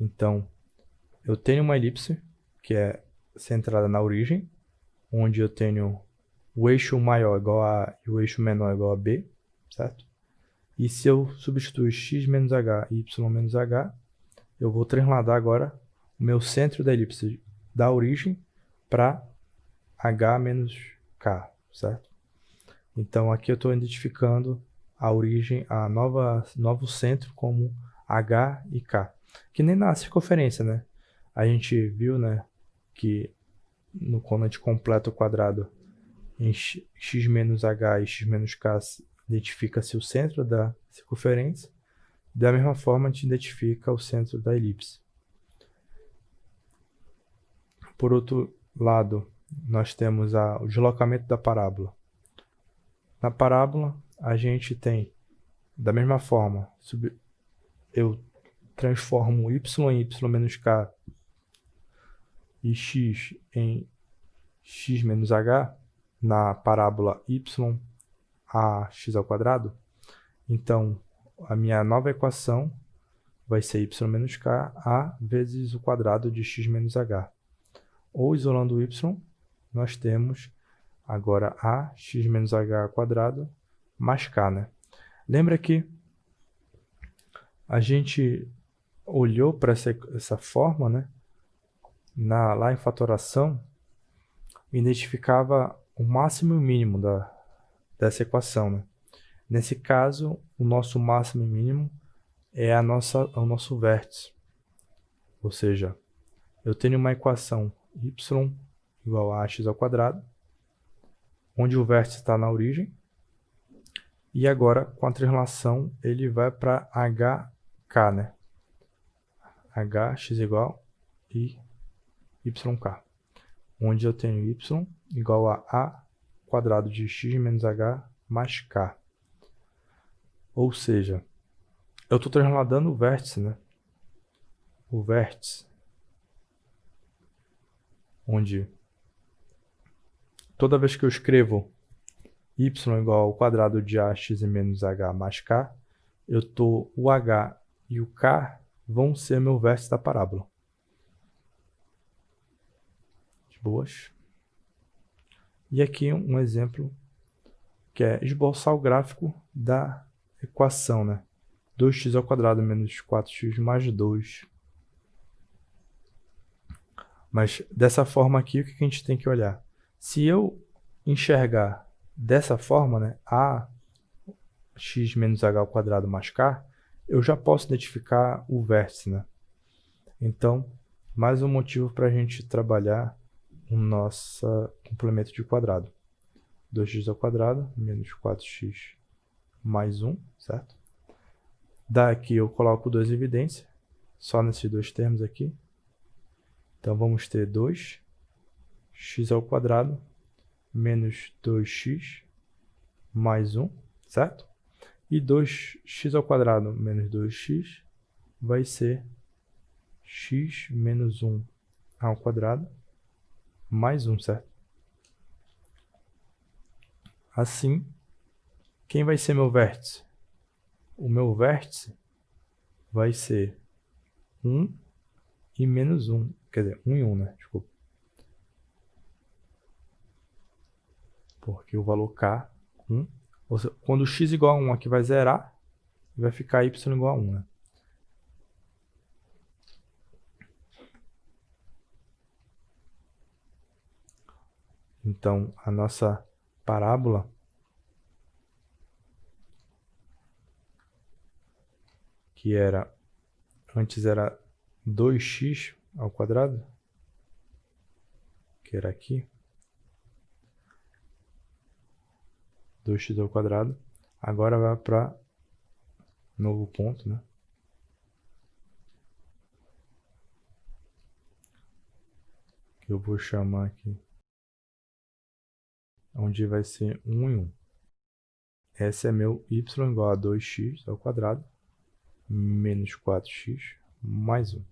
Então, eu tenho uma elipse que é centrada na origem, onde eu tenho o eixo maior igual a A e o eixo menor igual a B, certo? E se eu substituir x menos h e y menos h, eu vou transladar agora o meu centro da elipse da origem para h menos k, certo? Então, aqui eu estou identificando a origem, novo centro como h e k. Que nem na circunferência, né? A gente viu, né, que quando a gente completa o quadrado em x menos h e x menos k, identifica-se o centro da circunferência. Da mesma forma, a gente identifica o centro da elipse. Por outro lado, nós temos o deslocamento da parábola. Na parábola, a gente tem, da mesma forma, eu transformo y em y menos k e x em x menos h na parábola y a x ao quadrado. Então, a minha nova equação vai ser y menos k a vezes o quadrado de x menos h. Ou isolando o y, nós temos agora a x menos h ao quadrado mais k, né? Lembra que a gente olhou para essa forma, né? Lá em fatoração, identificava o máximo e o mínimo dessa equação, né? Nesse caso, o nosso máximo e mínimo é o nosso vértice. Ou seja, eu tenho uma equação y igual a x ao quadrado, onde o vértice está na origem, e agora, com a translação, ele vai para hk, né? hx igual e yk, onde eu tenho y igual a quadrado de x menos h mais k. Ou seja, eu estou transladando o vértice, né? O vértice, onde toda vez que eu escrevo y igual ao quadrado de ax menos h mais k, o h e o k vão ser meu vértice da parábola. De boas? E aqui um exemplo que é esboçar o gráfico da equação, né? 2x ao quadrado menos 4x mais 2. Mas dessa forma aqui, o que a gente tem que olhar? Se eu enxergar dessa forma, né, a x menos h ao quadrado mais k, eu já posso identificar o vértice, né? Então, mais um motivo para a gente trabalhar o nosso complemento de quadrado. 2x ao quadrado menos 4x mais 1, certo? Daqui eu coloco 2 evidências, só nesses dois termos aqui. Então, vamos ter 2x ao quadrado menos 2x mais 1, certo? E 2x ao quadrado menos 2x vai ser x menos 1 ao quadrado mais 1, certo? Assim, quem vai ser meu vértice? O meu vértice vai ser 1 e menos 1. Quer dizer, 1 e 1, né? Desculpa. Porque o valor k, 1. Ou seja, quando x igual a 1 aqui vai zerar, vai ficar y igual a 1, né? Então, a nossa parábola que antes era 2x ao quadrado, que era aqui, 2x ao quadrado, agora vai para novo ponto, né? Que eu vou chamar aqui, onde vai ser 1 e 1. Esse é meu y igual a 2x ao quadrado menos 4x mais 1.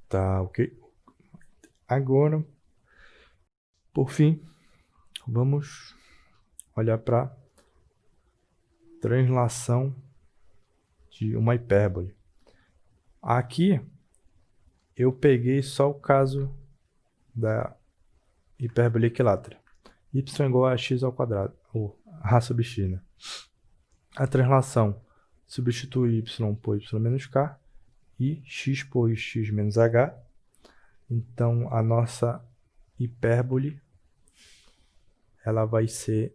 Tá, ok? Agora, por fim, vamos olhar para translação de uma hipérbole. Aqui, eu peguei só o caso da hipérbole equilátera. Y igual a x ao quadrado, ou a sobre x, né? A translação substitui y por y menos k e x por x menos h. Então, a nossa hipérbole ela vai ser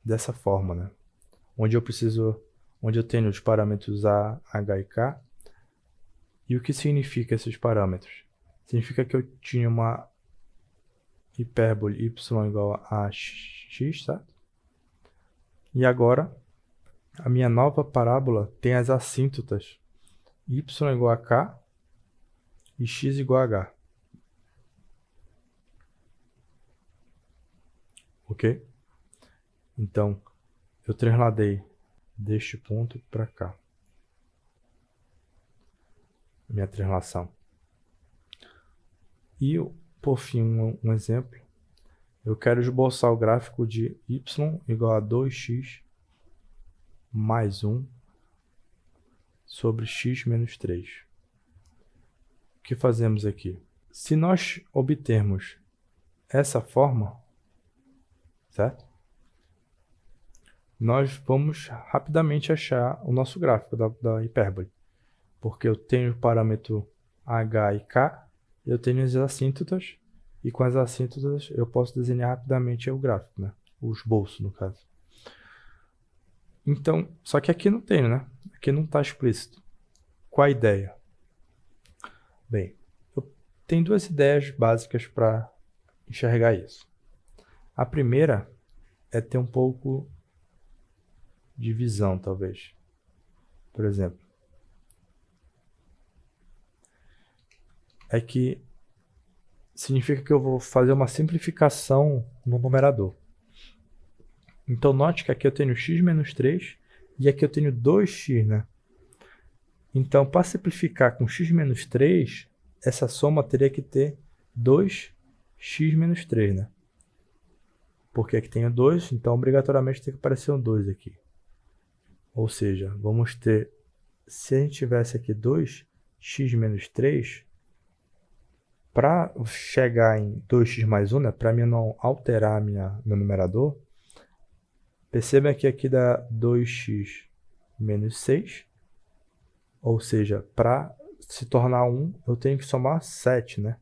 dessa forma, né? Onde eu tenho os parâmetros a, h e k. E o que significa esses parâmetros? Significa que eu tinha uma hipérbole y igual a x, certo? E agora, a minha nova parábola tem as assíntotas y igual a k e x igual a h. Ok? Então, eu trasladei deste ponto para cá. Minha translação. E, por fim, um exemplo. Eu quero esboçar o gráfico de y igual a 2x mais 1 sobre x menos 3. O que fazemos aqui? Se nós obtermos essa forma, certo? Nós vamos rapidamente achar o nosso gráfico da hipérbole. Porque eu tenho o parâmetro h e k, eu tenho as assíntotas, e com as assíntotas eu posso desenhar rapidamente o gráfico, né? O esboço, no caso. Então, só que aqui não tem, né? Aqui não está explícito. Qual a ideia? Bem, eu tenho duas ideias básicas para enxergar isso. A primeira é ter um pouco de visão, talvez. Por exemplo, é que significa que eu vou fazer uma simplificação no numerador. Então, note que aqui eu tenho x menos 3 e aqui eu tenho 2x, né? Então, para simplificar com x menos 3, essa soma teria que ter 2x menos 3, né? Porque aqui tem o 2, então obrigatoriamente tem que aparecer um 2 aqui. Ou seja, vamos ter, se a gente tivesse aqui 2x menos 3, para chegar em 2x mais 1, né, para mim não alterar meu numerador, perceba que aqui dá 2x menos 6, ou seja, para se tornar 1, eu tenho que somar 7, né?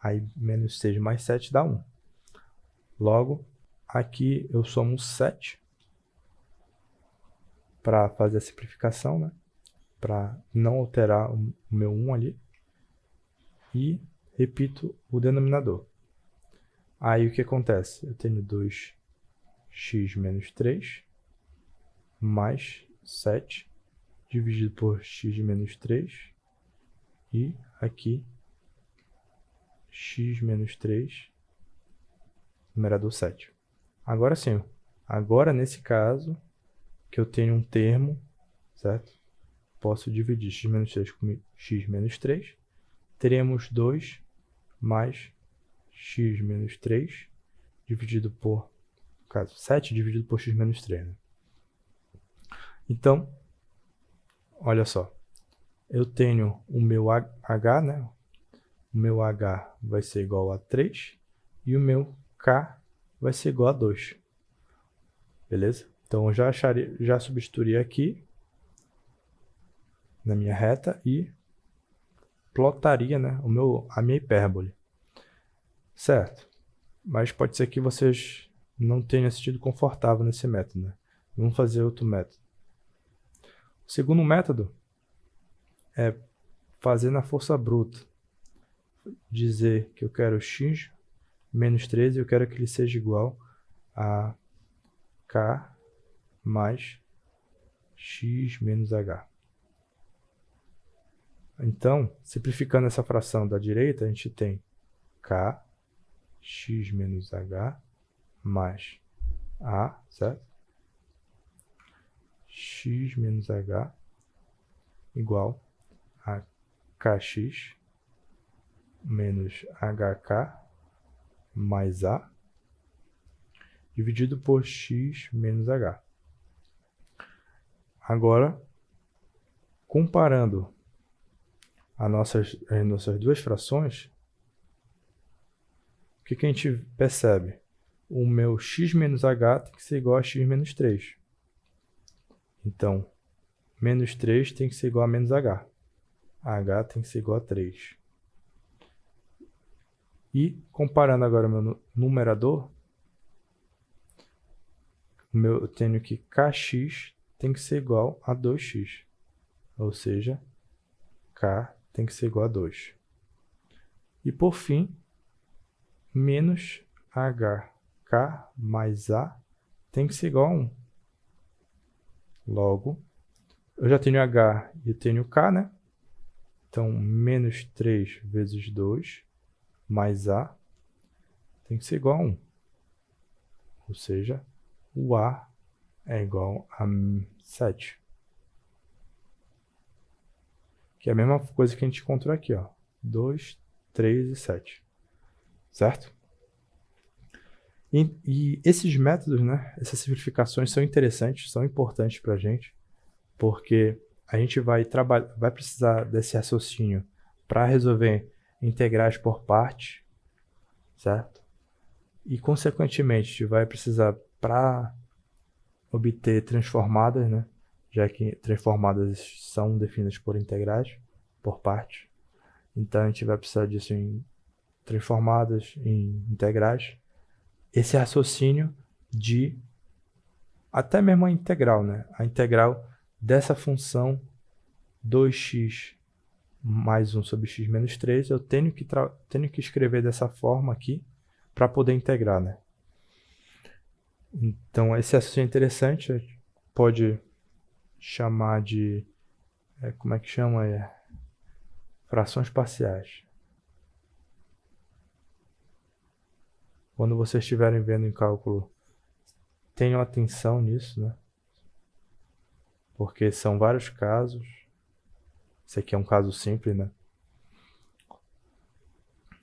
Aí menos 6 mais 7 dá 1. Logo, aqui eu somo 7 para fazer a simplificação, né? Para não alterar o meu 1 ali. E repito o denominador. Aí o que acontece? Eu tenho 2x menos 3 mais 7 dividido por x menos 3 e aqui x menos 3, numerador 7. Agora sim, agora nesse caso que eu tenho um termo, certo? Posso dividir x menos 3 com x menos 3, teremos 2 mais x menos 3 dividido por, no caso, 7 dividido por x menos 3. Né? Então, olha só, eu tenho o meu h, né? O meu h vai ser igual a 3 e o meu k vai ser igual a 2. Beleza? Então, eu já substituiria aqui na minha reta e plotaria, né, a minha hipérbole. Certo? Mas pode ser que vocês não tenham se sentido confortável nesse método. Né? Vamos fazer outro método. O segundo método é fazer na força bruta. Dizer que eu quero x menos 3 e eu quero que ele seja igual a k mais x menos h. Então, simplificando essa fração da direita, a gente tem k, x menos h, mais a, certo? x menos h igual a kx menos hk mais a dividido por x menos h. Agora, comparando as nossas duas frações, o que a gente percebe? O meu x menos h tem que ser igual a x menos 3. Então, menos 3 tem que ser igual a menos h. H tem que ser igual a 3. E, comparando agora o meu numerador, eu tenho que kx tem que ser igual a 2x. Ou seja, k tem que ser igual a 2. E, por fim, menos hk mais a tem que ser igual a 1. Logo, eu já tenho h e tenho k, né? Então, menos 3 vezes 2 mais a tem que ser igual a 1. Ou seja, o a é igual a 7. Que é a mesma coisa que a gente encontrou aqui, ó. 2, 3 e 7. Certo? E esses métodos, né, essas simplificações são interessantes, são importantes para a gente, porque a gente vai precisar desse raciocínio para resolver integrais por parte, certo? E, consequentemente, a gente vai precisar para obter transformadas, né, já que transformadas são definidas por integrais por parte. Então, a gente vai precisar disso em transformadas, em integrais. Esse raciocínio de até mesmo a integral, né? A integral dessa função 2x mais 1 sobre x menos 3, eu tenho que escrever dessa forma aqui para poder integrar, né? Então, esse raciocínio é interessante, a gente pode chamar de, como é que chama? Frações parciais. Quando vocês estiverem vendo em cálculo, tenham atenção nisso, né? Porque são vários casos. Esse aqui é um caso simples, né?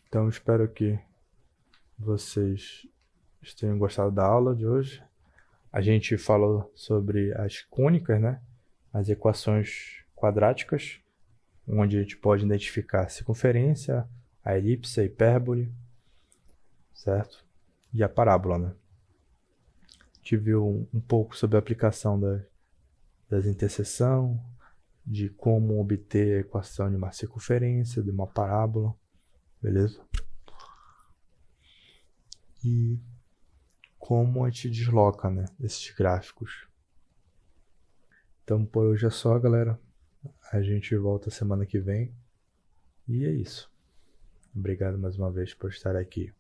Então, espero que vocês tenham gostado da aula de hoje. A gente falou sobre as cônicas, né? As equações quadráticas, onde a gente pode identificar a circunferência, a elipse, a hipérbole, certo? E a parábola, né? A gente viu um pouco sobre a aplicação das interseção, de como obter a equação de uma circunferência, de uma parábola, beleza? E como a gente desloca, né, esses gráficos. Então, por hoje é só, galera. A gente volta semana que vem. E é isso. Obrigado mais uma vez por estar aqui.